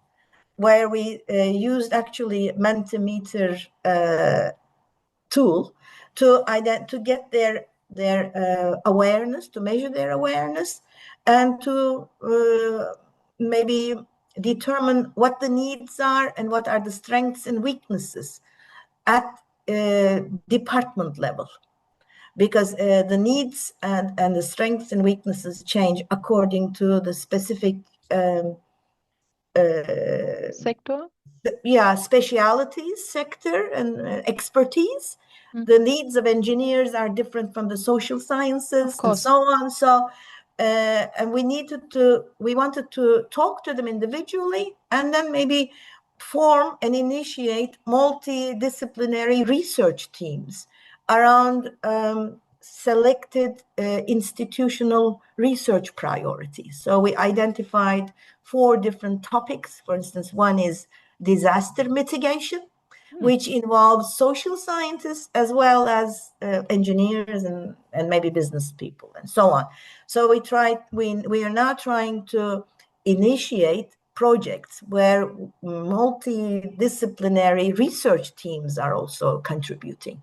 where we used actually Mentimeter tool to get their awareness, to measure their awareness, and to maybe determine what the needs are and what are the strengths and weaknesses at department level, because the needs and the strengths and weaknesses change according to the specific sector, specialities, sector, and expertise. The needs of engineers are different from the social sciences and so on. So and we wanted to talk to them individually, and then maybe form and initiate multidisciplinary research teams around selected institutional research priorities. So we identified 4 different topics. For instance, one is disaster mitigation, which involves social scientists as well as engineers and maybe business people and so on. So we are now trying to initiate projects where multidisciplinary research teams are also contributing.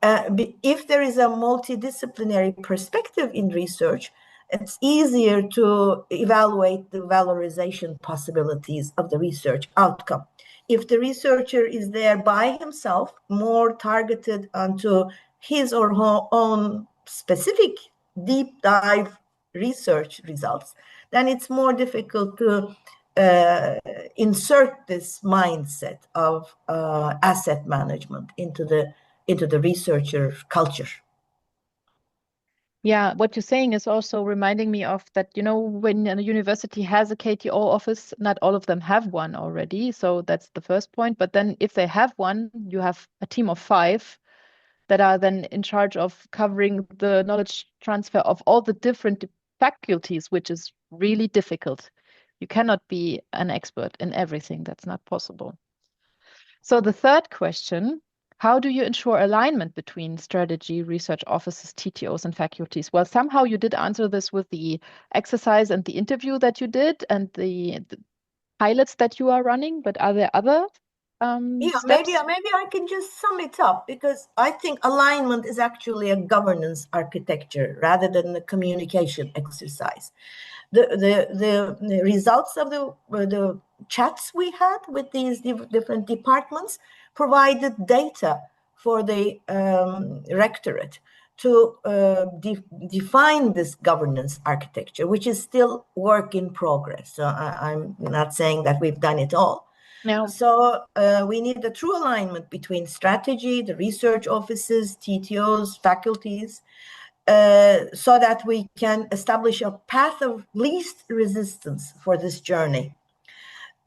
If there is a multidisciplinary perspective in research, it's easier to evaluate the valorization possibilities of the research outcome. If the researcher is there by himself, more targeted onto his or her own specific deep dive research results, then it's more difficult to insert this mindset of asset management into the researcher culture. Yeah, what you're saying is also reminding me of that, when a university has a KTO office, not all of them have one already. So that's the first point. But then if they have one, you have a team of 5 that are then in charge of covering the knowledge transfer of all the different faculties, which is really difficult. You cannot be an expert in everything. That's not possible. So the third question, how do you ensure alignment between strategy, research offices, TTOs, and faculties? Well, somehow you did answer this with the exercise and the interview that you did and the pilots that you are running, but are there other steps? Maybe I can just sum it up, because I think alignment is actually a governance architecture rather than a communication exercise. The results of the chats we had with these different departments provided data for the rectorate to define this governance architecture, which is still work in progress. So I'm not saying that we've done it all. No. So we need a true alignment between strategy, the research offices, TTOs, faculties, so that we can establish a path of least resistance for this journey.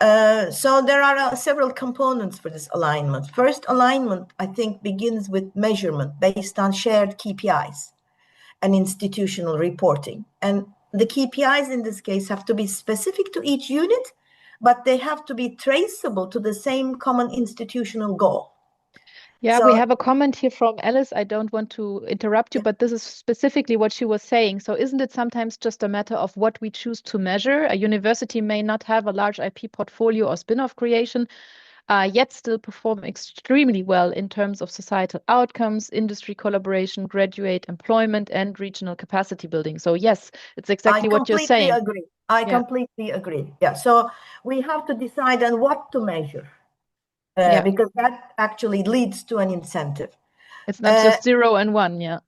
So there are several components for this alignment. First, alignment, I think, begins with measurement based on shared KPIs and institutional reporting. And the KPIs in this case have to be specific to each unit, but they have to be traceable to the same common institutional goal. Yeah, we have a comment here from Alice. I don't want to interrupt you, but this is specifically what she was saying. So isn't it sometimes just a matter of what we choose to measure? A university may not have a large IP portfolio or spin-off creation, yet still perform extremely well in terms of societal outcomes, industry collaboration, graduate employment, and regional capacity building. So yes, it's exactly what you're saying. I completely agree. Yeah, so we have to decide on what to measure. Because that actually leads to an incentive. It's not just 0 and 1, Yeah.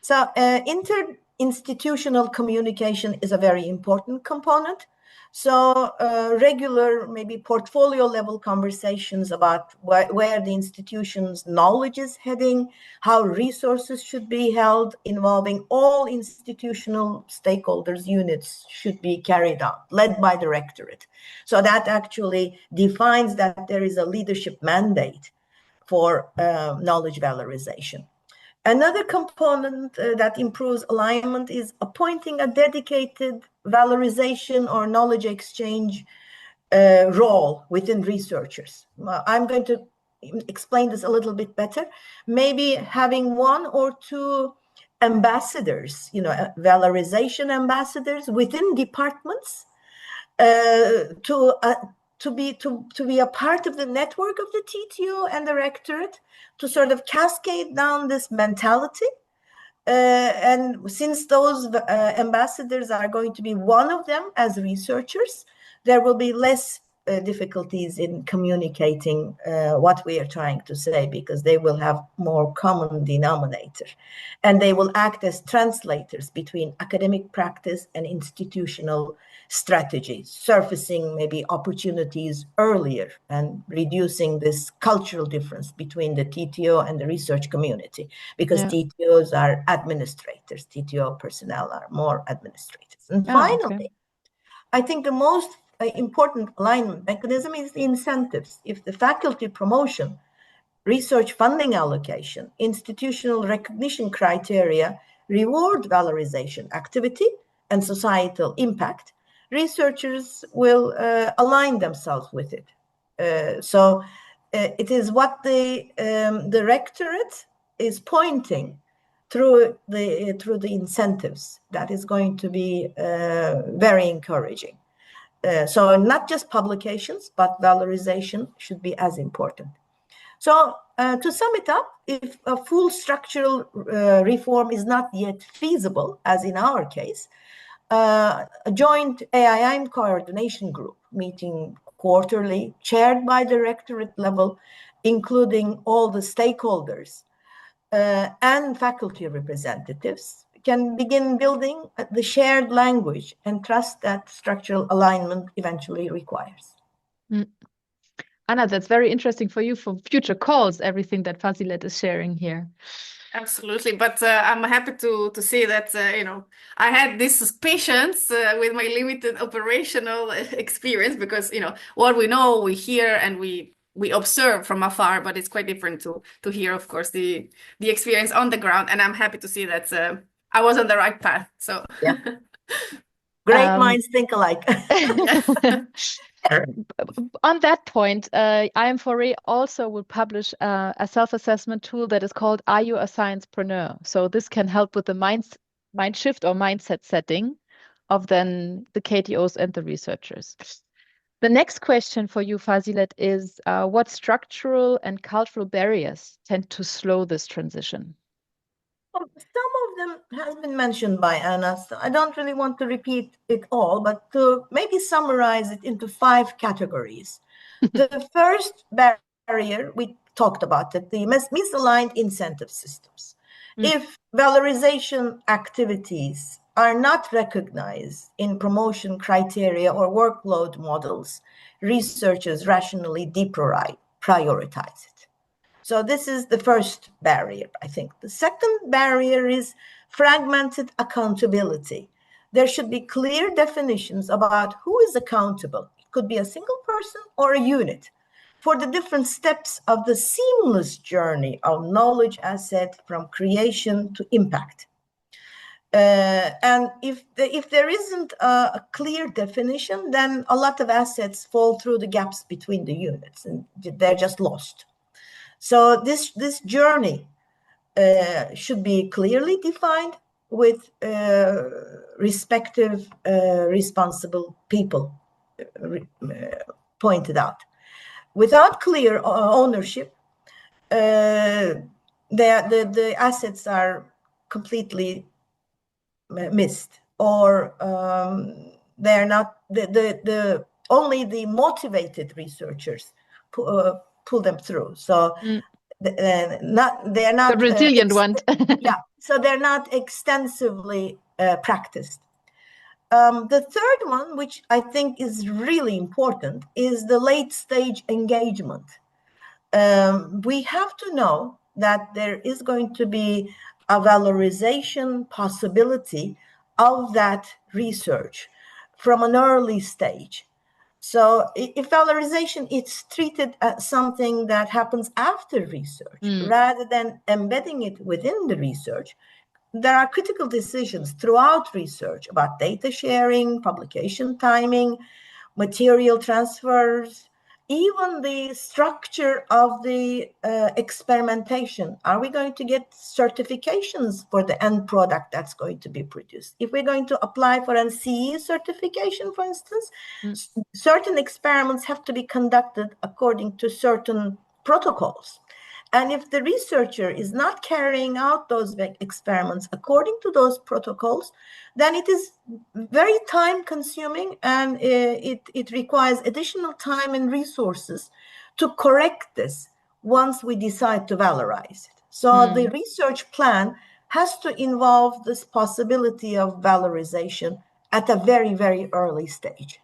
So interinstitutional communication is a very important component. So regular, maybe portfolio level conversations about where the institution's knowledge is heading, how resources should be held, involving all institutional stakeholders, units should be carried out, led by the rectorate. So that actually defines that there is a leadership mandate for knowledge valorization. Another component that improves alignment is appointing a dedicated valorization or knowledge exchange role within researchers. I'm going to explain this a little bit better. Maybe having one or two ambassadors, valorization ambassadors within departments to be a part of the network of the TTO and the rectorate to sort of cascade down this mentality. And since those ambassadors are going to be one of them as researchers, there will be less difficulties in communicating what we are trying to say, because they will have more common denominator, and they will act as translators between academic practice and institutional strategy, surfacing maybe opportunities earlier and reducing this cultural difference between the TTO and the research community, because TTOs are administrators, TTO personnel are more administrators. And finally, I think the most important alignment mechanism is the incentives. If the faculty promotion, research funding allocation, institutional recognition criteria reward valorization activity and societal impact, researchers will align themselves with it. So it is what the rectorate is pointing through the incentives that is going to be very encouraging. So not just publications, but valorization should be as important. So to sum it up, if a full structural reform is not yet feasible, as in our case, a joint IAM coordination group meeting quarterly, chaired by the rectorate level, including all the stakeholders and faculty representatives, can begin building the shared language and trust that structural alignment eventually requires. Anna, that's very interesting for you for future calls, everything that Fazilet is sharing here. Absolutely, but I'm happy to see that I had this patience with my limited operational experience, because what we know, we hear, and we observe from afar, but it's quite different to hear, of course, the experience on the ground. And I'm happy to see that I was on the right path. So yeah, great minds think alike. On that point, IAM4RE also will publish a self-assessment tool that is called "Are You a Sciencepreneur?" So this can help with the mind shift or mindset setting of then the KTOs and the researchers. The next question for you, Fazilet, is what structural and cultural barriers tend to slow this transition? Some of them has been mentioned by Anna, so I don't really want to repeat it all, but to maybe summarize it into 5 categories. The first barrier, we talked about it, the misaligned incentive systems. If valorization activities are not recognized in promotion criteria or workload models, researchers rationally deprioritize it. So this is the first barrier, I think. The second barrier is fragmented accountability. There should be clear definitions about who is accountable. It could be a single person or a unit for the different steps of the seamless journey of knowledge asset from creation to impact. And if there isn't a clear definition, then a lot of assets fall through the gaps between the units and they're just lost. So this journey should be clearly defined with respective responsible people pointed out. Without clear ownership, the assets are completely missed, or they're not only the motivated researchers pull them through. So they're not the resilient one. Yeah, so they're not extensively practiced. The third one, which I think is really important, is the late stage engagement. We have to know that there is going to be a valorization possibility of that research from an early stage. So if valorization, it's treated as something that happens after research rather than embedding it within the research. There are critical decisions throughout research about data sharing, publication timing, material transfers, even the structure of the experimentation. Are we going to get certifications for the end product that's going to be produced? If we're going to apply for an CE certification, for instance, certain experiments have to be conducted according to certain protocols. And if the researcher is not carrying out those experiments according to those protocols, then it is very time consuming, and it requires additional time and resources to correct this once we decide to valorize it. So the research plan has to involve this possibility of valorization at a very, very early stage.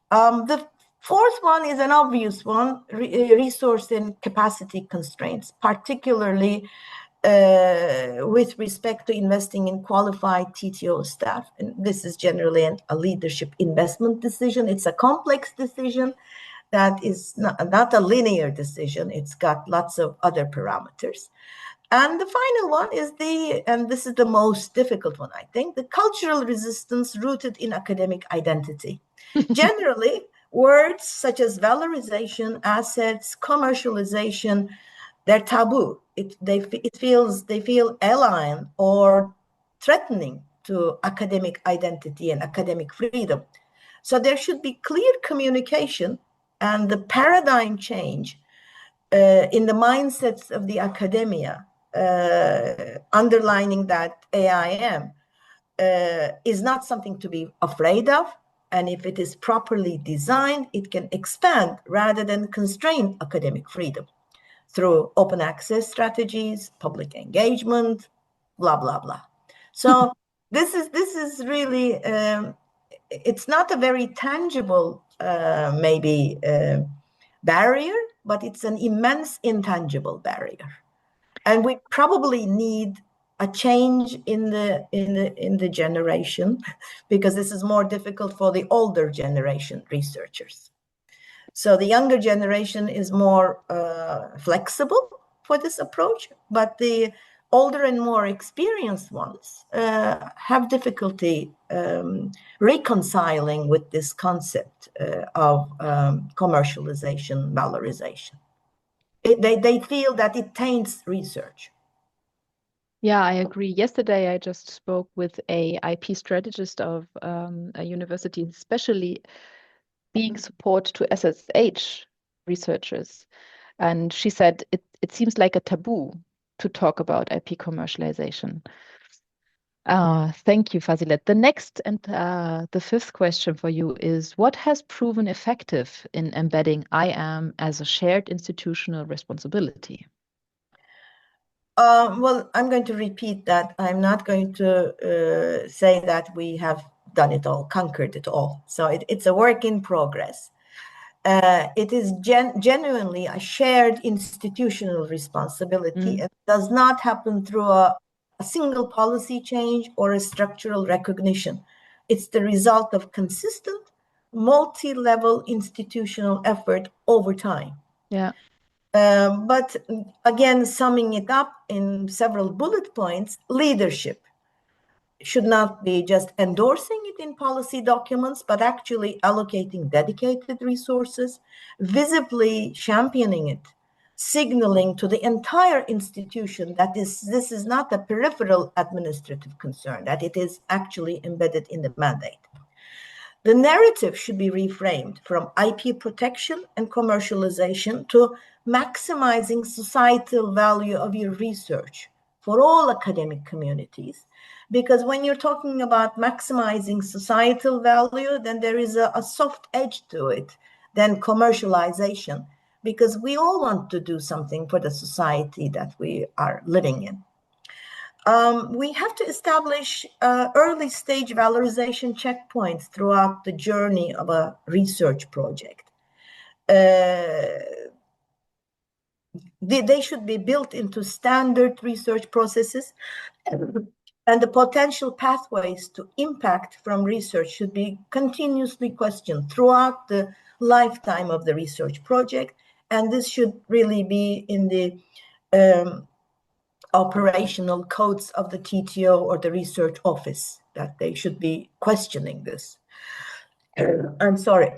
The fourth one is an obvious one, resource and capacity constraints, particularly with respect to investing in qualified TTO staff. And this is generally a leadership investment decision. It's a complex decision that is not a linear decision. It's got lots of other parameters. And the final one is and this is the most difficult one, I think, the cultural resistance rooted in academic identity. Generally, words such as valorization, assets, commercialization, they're taboo. They feel alien or threatening to academic identity and academic freedom. So there should be clear communication and the paradigm change in the mindsets of the academia, underlining that AIM is not something to be afraid of. And if it is properly designed, it can expand rather than constrain academic freedom through open access strategies, public engagement, blah, blah, blah. So this is really, it's not a very tangible, barrier, but it's an immense intangible barrier. And we probably need a change in the generation, because this is more difficult for the older generation researchers. So the younger generation is more flexible for this approach, but the older and more experienced ones have difficulty reconciling with this concept of commercialization, valorization. They feel that it taints research. Yeah, I agree. Yesterday, I just spoke with a IP strategist of a university, especially being support to SSH researchers. And she said it seems like a taboo to talk about IP commercialization. Thank you, Fazilet. The next and the fifth question for you is, what has proven effective in embedding IAM as a shared institutional responsibility? Well, I'm going to repeat that. I'm not going to say that we have done it all, conquered it all. So it's a work in progress. It is genuinely a shared institutional responsibility. It does not happen through a single policy change or a structural recognition. It's the result of consistent, multi-level institutional effort over time. Yeah. But again, summing it up in several bullet points, leadership should not be just endorsing it in policy documents, but actually allocating dedicated resources, visibly championing it, signaling to the entire institution that this is not a peripheral administrative concern, that it is actually embedded in the mandate. The narrative should be reframed from IP protection and commercialization to maximizing societal value of your research for all academic communities. Because when you're talking about maximizing societal value, then there is a soft edge to it than commercialization, because we all want to do something for the society that we are living in. We have to establish early stage valorization checkpoints throughout the journey of a research project. They should be built into standard research processes And the potential pathways to impact from research should be continuously questioned throughout the lifetime of the research project. And this should really be in the operational codes of the TTO or the research office, that they should be questioning this. I'm sorry.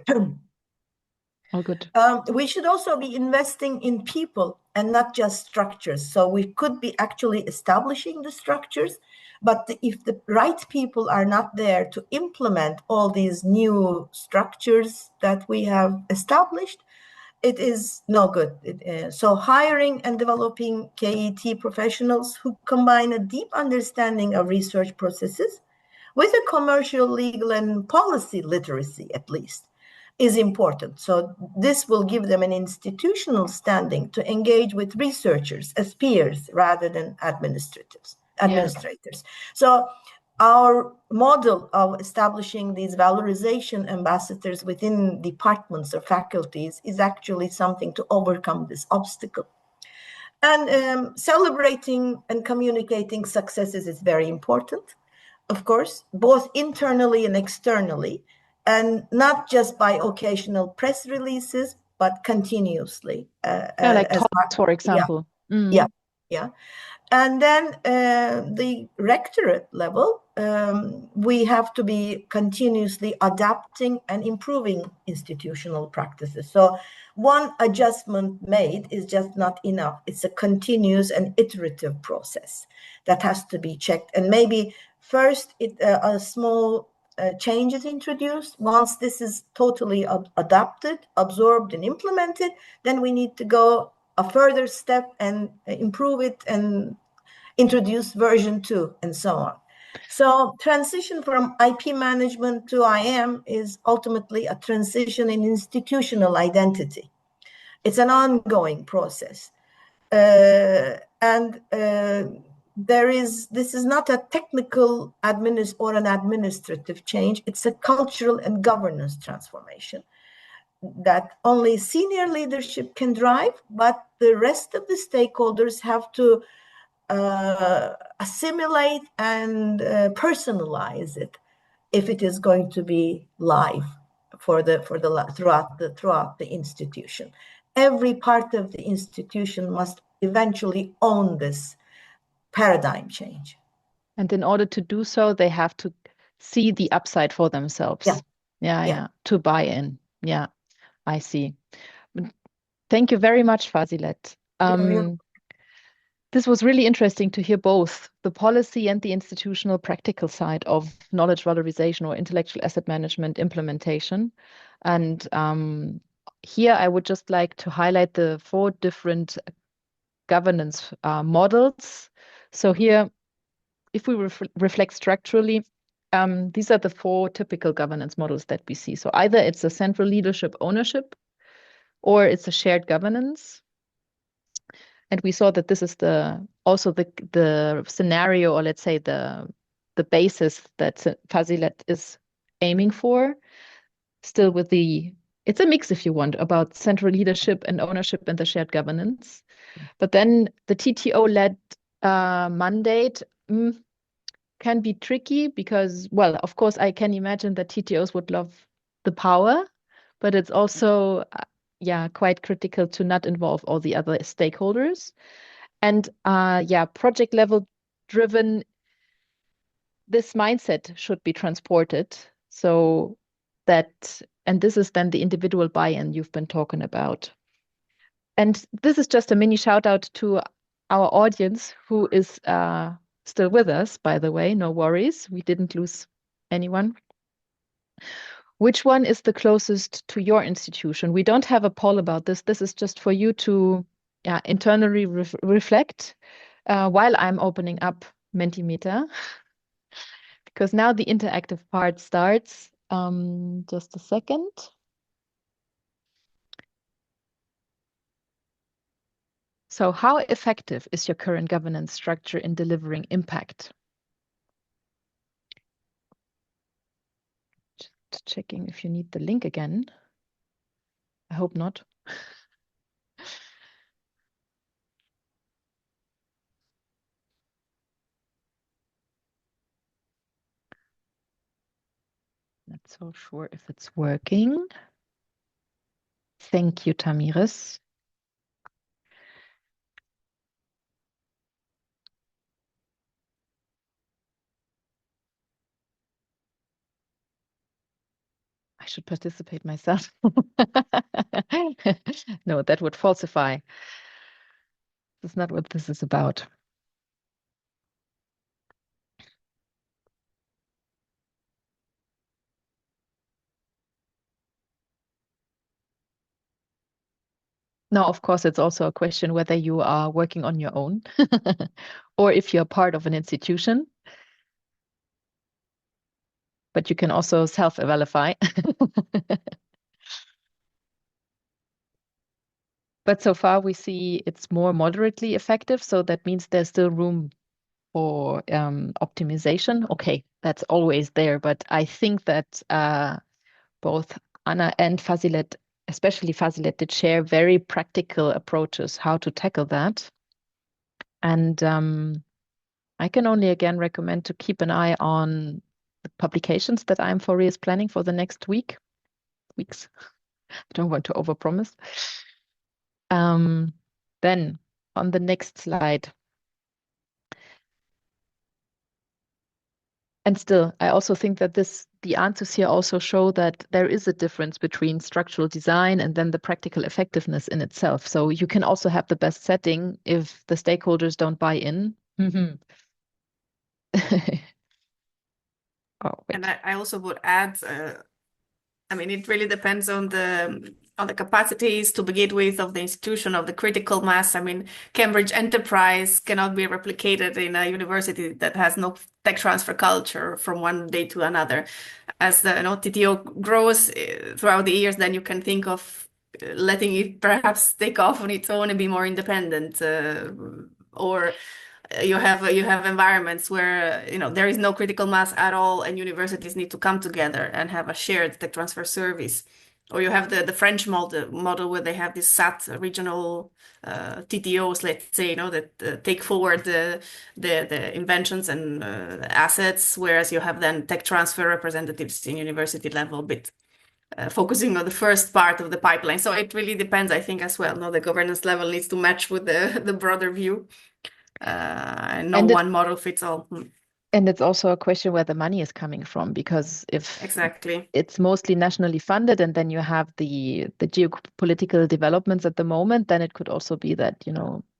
All good. We should also be investing in people and not just structures. So we could be actually establishing the structures, but if the right people are not there to implement all these new structures that we have established, it is no good. So hiring and developing KET professionals who combine a deep understanding of research processes with a commercial, legal, and policy literacy, at least, is important. So this will give them an institutional standing to engage with researchers as peers rather than administrators. So our model of establishing these valorization ambassadors within departments or faculties is actually something to overcome this obstacle. And celebrating and communicating successes is very important, of course, both internally and externally, and not just by occasional press releases, but continuously. Like talks, for example. Yeah. And then the rectorate level, we have to be continuously adapting and improving institutional practices. So one adjustment made is just not enough. It's a continuous and iterative process that has to be checked. And maybe first a small change is introduced. Once this is totally adapted, absorbed, and implemented, then we need to go a further step and improve it and introduce version 2 and so on. So transition from IP management to IAM is ultimately a transition in institutional identity. It's an ongoing process. This is not a technical or an administrative change. It's a cultural and governance transformation that only senior leadership can drive, but the rest of the stakeholders have to assimilate and personalize it if it is going to be live throughout the institution. Every part of the institution must eventually own this paradigm change. And in order to do so, they have to see the upside for themselves. Yeah. To buy in. Yeah, I see. Thank you very much, Fazilet. This was really interesting to hear both the policy and the institutional practical side of knowledge valorization or intellectual asset management implementation. And here I would just like to highlight the 4 different governance models. So here, if we reflect structurally, these are the 4 typical governance models that we see. So either it's a central leadership ownership, or it's a shared governance. And we saw that this is also the scenario, or let's say the basis that Fazilet is aiming for. Still with it's a mix, if you want, about central leadership and ownership and the shared governance. But then the TTO-led mandate can be tricky because, well, of course, I can imagine that TTOs would love the power, but it's also quite critical to not involve all the other stakeholders. And project level driven, this mindset should be transported so that, and this is then the individual buy-in you've been talking about. And this is just a mini shout out to our audience who is still with us, by the way, no worries. We didn't lose anyone. Which one is the closest to your institution? We don't have a poll about this. This is just for you to internally reflect while I'm opening up Mentimeter. Because now the interactive part starts. Just a second. So how effective is your current governance structure in delivering impact? Just checking if you need the link again. I hope not. Not so sure if it's working. Thank you, Tamiris. I should participate myself. No, that would falsify. That's not what this is about. Now, of course, it's also a question whether you are working on your own or if you're part of an institution. But you can also self-evaluate. But so far we see it's more moderately effective. So that means there's still room for optimization. Okay, that's always there. But I think that both Anna and Fazilet, especially Fazilet, did share very practical approaches how to tackle that. And I can only again recommend to keep an eye on the publications that IAM4RE is planning for the next weeks. I don't want to overpromise. Then on the next slide. And still, I also think that the answers here also show that there is a difference between structural design and then the practical effectiveness in itself. So you can also have the best setting if the stakeholders don't buy in. Mm-hmm. Oh, wait. And I also would add, I mean, it really depends on the capacities to begin with of the institution, of the critical mass. I mean, Cambridge enterprise cannot be replicated in a university that has no tech transfer culture from one day to another. As the TTO grows throughout the years, then you can think of letting it perhaps take off on its own and be more independent, or you have environments where there is no critical mass at all, and universities need to come together and have a shared tech transfer service. Or you have the French model where they have this SAT regional TTOs, let's say, that take forward the inventions and assets, whereas you have then tech transfer representatives in university level, but focusing on the first part of the pipeline. So it really depends, I think, as well. No, the governance level needs to match with the broader view. No one model fits all. And it's also a question where the money is coming from, because if exactly it's mostly nationally funded and then you have the geopolitical developments at the moment, then it could also be that,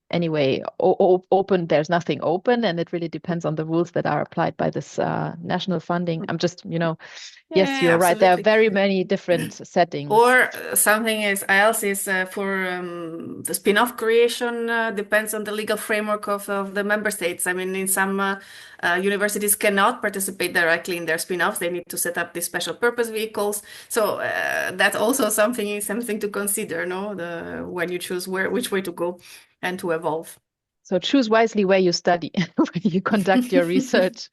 anyway, open, there's nothing open, and it really depends on the rules that are applied by this national funding. I'm just, yes, you're right. There are very many different settings. Or something else is for the spin-off creation depends on the legal framework of the member states. I mean, in some universities cannot participate directly in their spin-offs. They need to set up these special purpose vehicles. So that's also something to consider, when you choose which way to go and to evolve. So choose wisely where you study, where you conduct your research.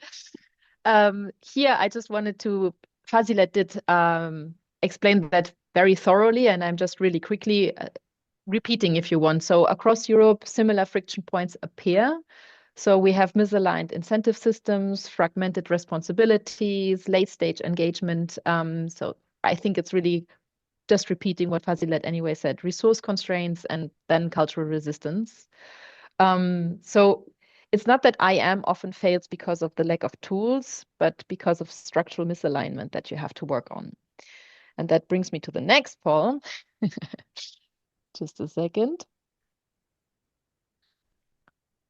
Here, I just wanted to, Fazilet did explain that very thoroughly, and I'm just really quickly repeating if you want. So across Europe, similar friction points appear. So we have misaligned incentive systems, fragmented responsibilities, late-stage engagement. So I think it's really just repeating what Fazilet anyway said, resource constraints and then cultural resistance. So it's not that IAM often fails because of the lack of tools, but because of structural misalignment that you have to work on. And that brings me to the next poll. Just a second.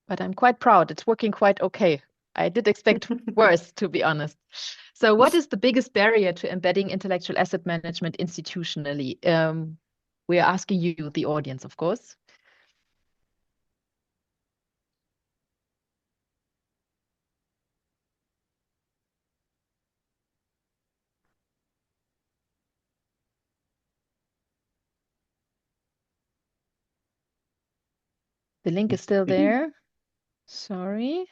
But I'm quite proud. It's working quite okay. I did expect worse, to be honest. So what is the biggest barrier to embedding intellectual asset management institutionally? We are asking you, the audience, of course. The link is still there. Sorry.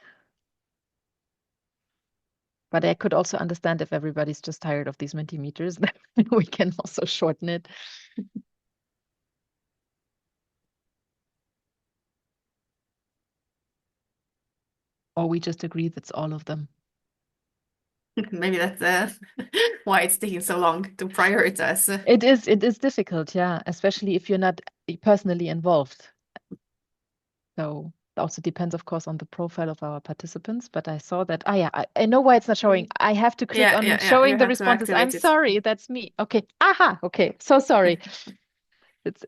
But I could also understand if everybody's just tired of these Mentimeters, then we can also shorten it. Or we just agree that's all of them. Maybe that's why it's taking so long to prioritize. It is difficult, yeah, especially if you're not personally involved. So it also depends, of course, on the profile of our participants. But I saw that. Ah, yeah, I know why it's not showing. I have to click Yeah, on yeah, yeah. You showing the have to responses. I'm activate it. sorry, that's me. Okay. Aha. Okay. So sorry. It's,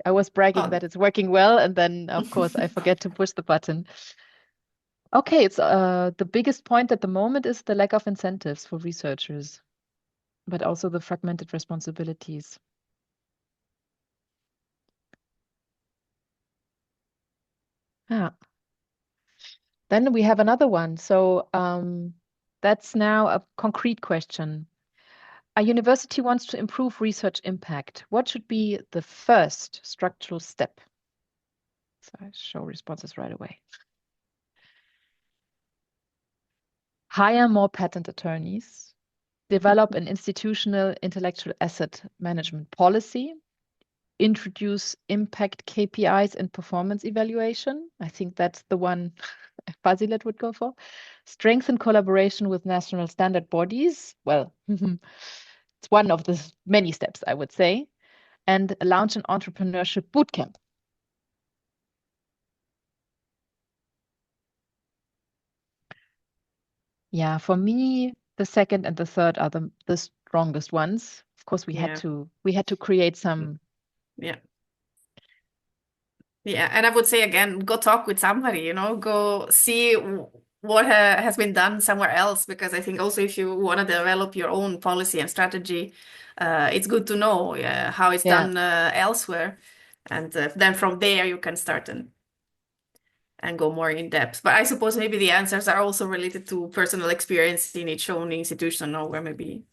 I was bragging Oh. that it's working well, and then of course I forget to push the button. Okay, it's the biggest point at the moment is the lack of incentives for researchers, but also the fragmented responsibilities. Ah. Then we have another one. So that's now a concrete question. A university wants to improve research impact. What should be the first structural step? So I show responses right away. Hire more patent attorneys, develop an institutional intellectual asset management policy, introduce impact KPIs and performance evaluation. I think that's the one Fasilet would go for. Strengthen collaboration with national standard bodies. Well, it's one of the many steps, I would say. And launch an entrepreneurship bootcamp. Yeah, for me, the second and the third are the strongest ones. Of course, we had to create some. Yeah. Yeah, and I would say again, go talk with somebody, go see what has been done somewhere else, because I think also if you want to develop your own policy and strategy, it's good to know how it's Yeah. done elsewhere, and then from there you can start and go more in depth. But I suppose maybe the answers are also related to personal experience in each own institution, or where maybe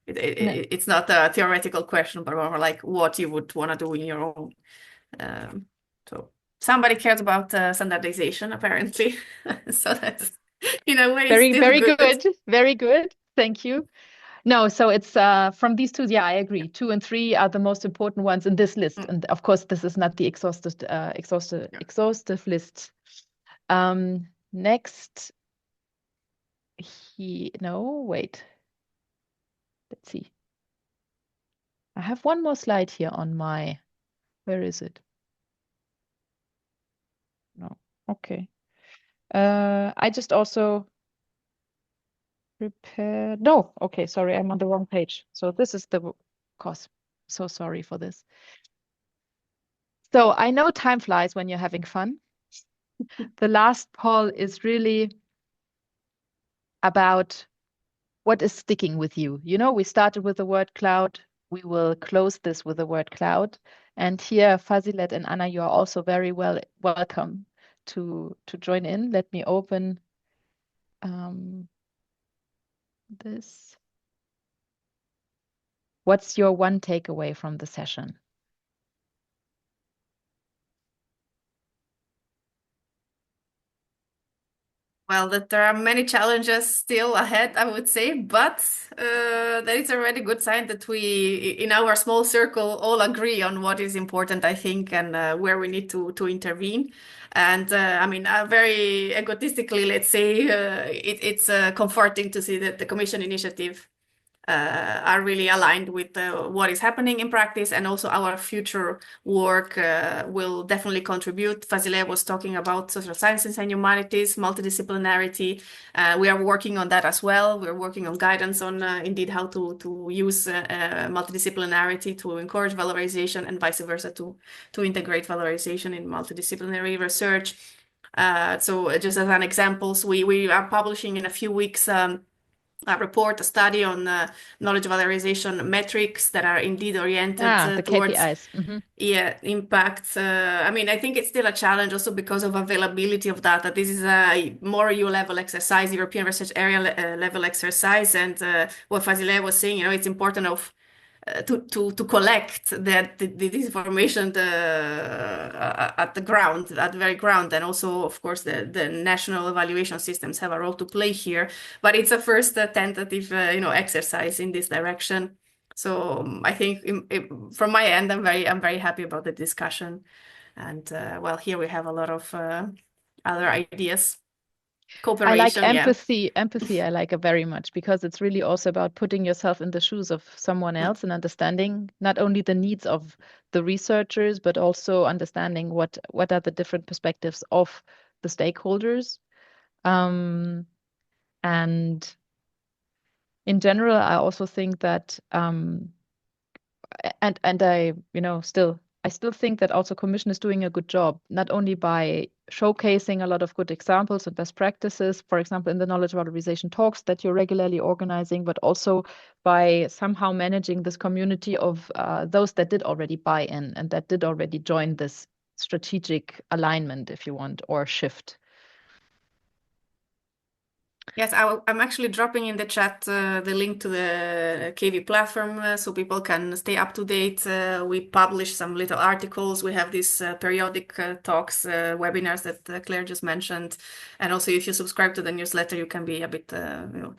No, it's not a theoretical question, but more like what you would want to do in your own. So somebody cares about standardization, apparently. So that's in a way very, still very good. good. Very good. Thank you. No, so it's from these two. Yeah, I agree. 2 and 3 are the most important ones in this list, and of course, this is not the exhaustive list. Next, no, wait. Let's see. I have one more slide here on my. Where is it? No. Okay. I just also prepared. No. Okay. Sorry, I'm on the wrong page. So this is the course. So sorry for this. So I know time flies when you're having fun. The last poll is really about what is sticking with you. We started with the word cloud. We will close this with the word cloud. And here, Fazilet and Anna, you are also very welcome to join in. Let me open this. What's your one takeaway from the session? Well, that there are many challenges still ahead, I would say, but that is already good sign that we, in our small circle, all agree on what is important, I think, and where we need to intervene. And I mean, very egotistically, let's say, it's comforting to see that the Commission initiative are really aligned with what is happening in practice, and also our future work will definitely contribute. Fazile was talking about social sciences and humanities, multidisciplinarity. We are working on that as well. We're working on guidance on indeed how to use multidisciplinarity to encourage valorization, and vice versa to integrate valorization in multidisciplinary research. So just as an example, we are publishing in a few weeks a report, a study on knowledge valorization metrics that are indeed oriented The towards KPIs. impact. I mean, I think it's still a challenge also because of availability of data. This is a more EU level exercise, European research area level exercise, and what Fazile was saying, it's important of to collect this information at the ground, at the very ground, and also, of course, the national evaluation systems have a role to play here. But it's a first tentative, exercise in this direction. So I think from my end, I'm very happy about the discussion, and well, here we have a lot of other ideas. I like Cooperation, yeah. empathy I like very much because it's really also about putting yourself in the shoes of someone else and understanding not only the needs of the researchers, but also understanding what are the different perspectives of the stakeholders. And in general, I also think that and I, I still think that also Commission is doing a good job, not only by showcasing a lot of good examples and best practices, for example, in the knowledge valorization talks that you're regularly organizing, but also by somehow managing this community of those that did already buy in and that did already join this strategic alignment, if you want, or shift. Yes, I'm actually dropping in the chat the link to the KV platform so people can stay up to date. We publish some little articles. We have these periodic talks, webinars that Claire just mentioned. And also, if you subscribe to the newsletter, you can be a bit,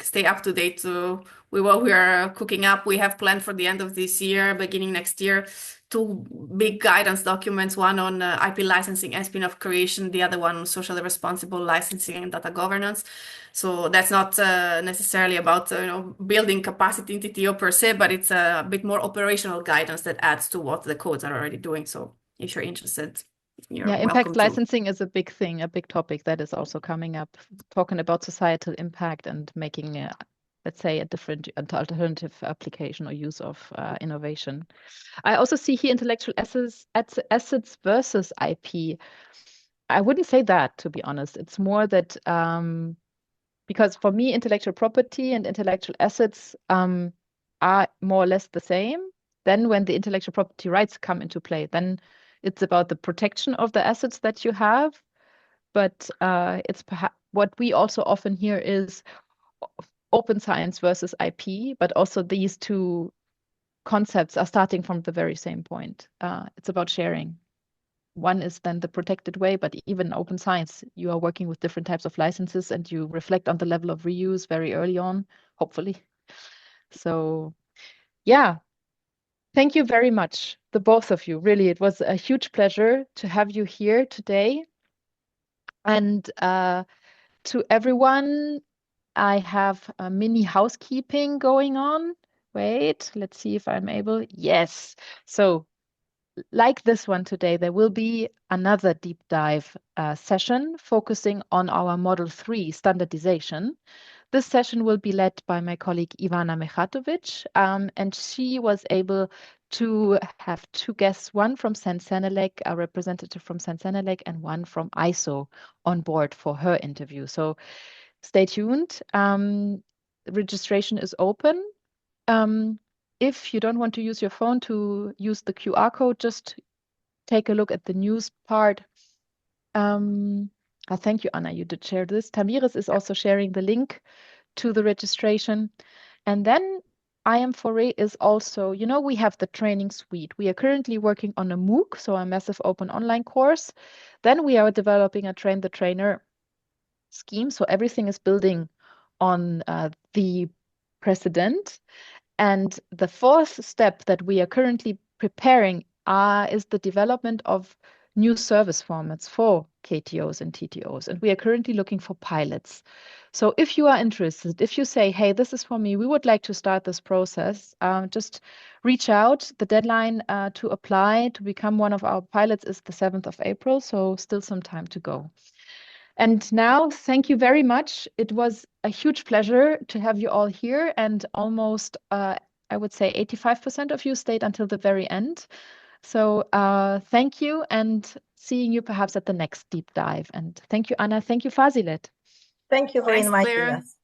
stay up to date with what we are cooking up. We have planned for the end of this year, beginning next year, two big guidance documents, one on IP licensing and spin-off creation, the other one on socially responsible licensing and data governance. So that's not necessarily about building capacity in TTO per se, but it's a bit more operational guidance that adds to what the codes are already doing. So if you're interested, you're welcome impact to. licensing is a big thing, a big topic that is also coming up, talking about societal impact and making, let's say, a different alternative application or use of innovation. I also see here intellectual assets versus IP. I wouldn't say that, to be honest. It's more that because for me, intellectual property and intellectual assets are more or less the same. Then when the intellectual property rights come into play, then it's about the protection of the assets that you have. But it's perhaps what we also often hear is open science versus IP, but also these two concepts are starting from the very same point. It's about sharing. One is then the protected way, but even open science, you are working with different types of licenses and you reflect on the level of reuse very early on, hopefully. So yeah, thank you very much, the both of you. Really, it was a huge pleasure to have you here today. And to everyone, I have a mini housekeeping going on. Wait, let's see if I'm able. Yes. So like this one today, there will be another deep dive session focusing on our Model 3 standardization. This session will be led by my colleague Ivana Mechatovic, and she was able to have two guests, one from Sensenelec, a representative from Sensenelec, and one from ISO on board for her interview. So stay tuned. Registration is open. If you don't want to use your phone to use the QR code, just take a look at the news part. Thank you, Anna. You did share this. Tamiris is also sharing the link to the registration. And then IAM4RE is also, we have the training suite. We are currently working on a MOOC, so a massive open online course. Then we are developing a train the trainer scheme. So everything is building on the precedent. And the fourth step that we are currently preparing is the development of new service formats for KTOs and TTOs. And we are currently looking for pilots. So if you are interested, if you say, hey, this is for me, we would like to start this process, just reach out. The deadline to apply to become one of our pilots is the 7th of April, so still some time to go. And now, thank you very much. It was a huge pleasure to have you all here, and almost, I would say 85% of you stayed until the very end. So thank you, and seeing you perhaps at the next deep dive. And thank you, Anna. Thank you, Fazilet. Thank you for Thanks, inviting Claire. us.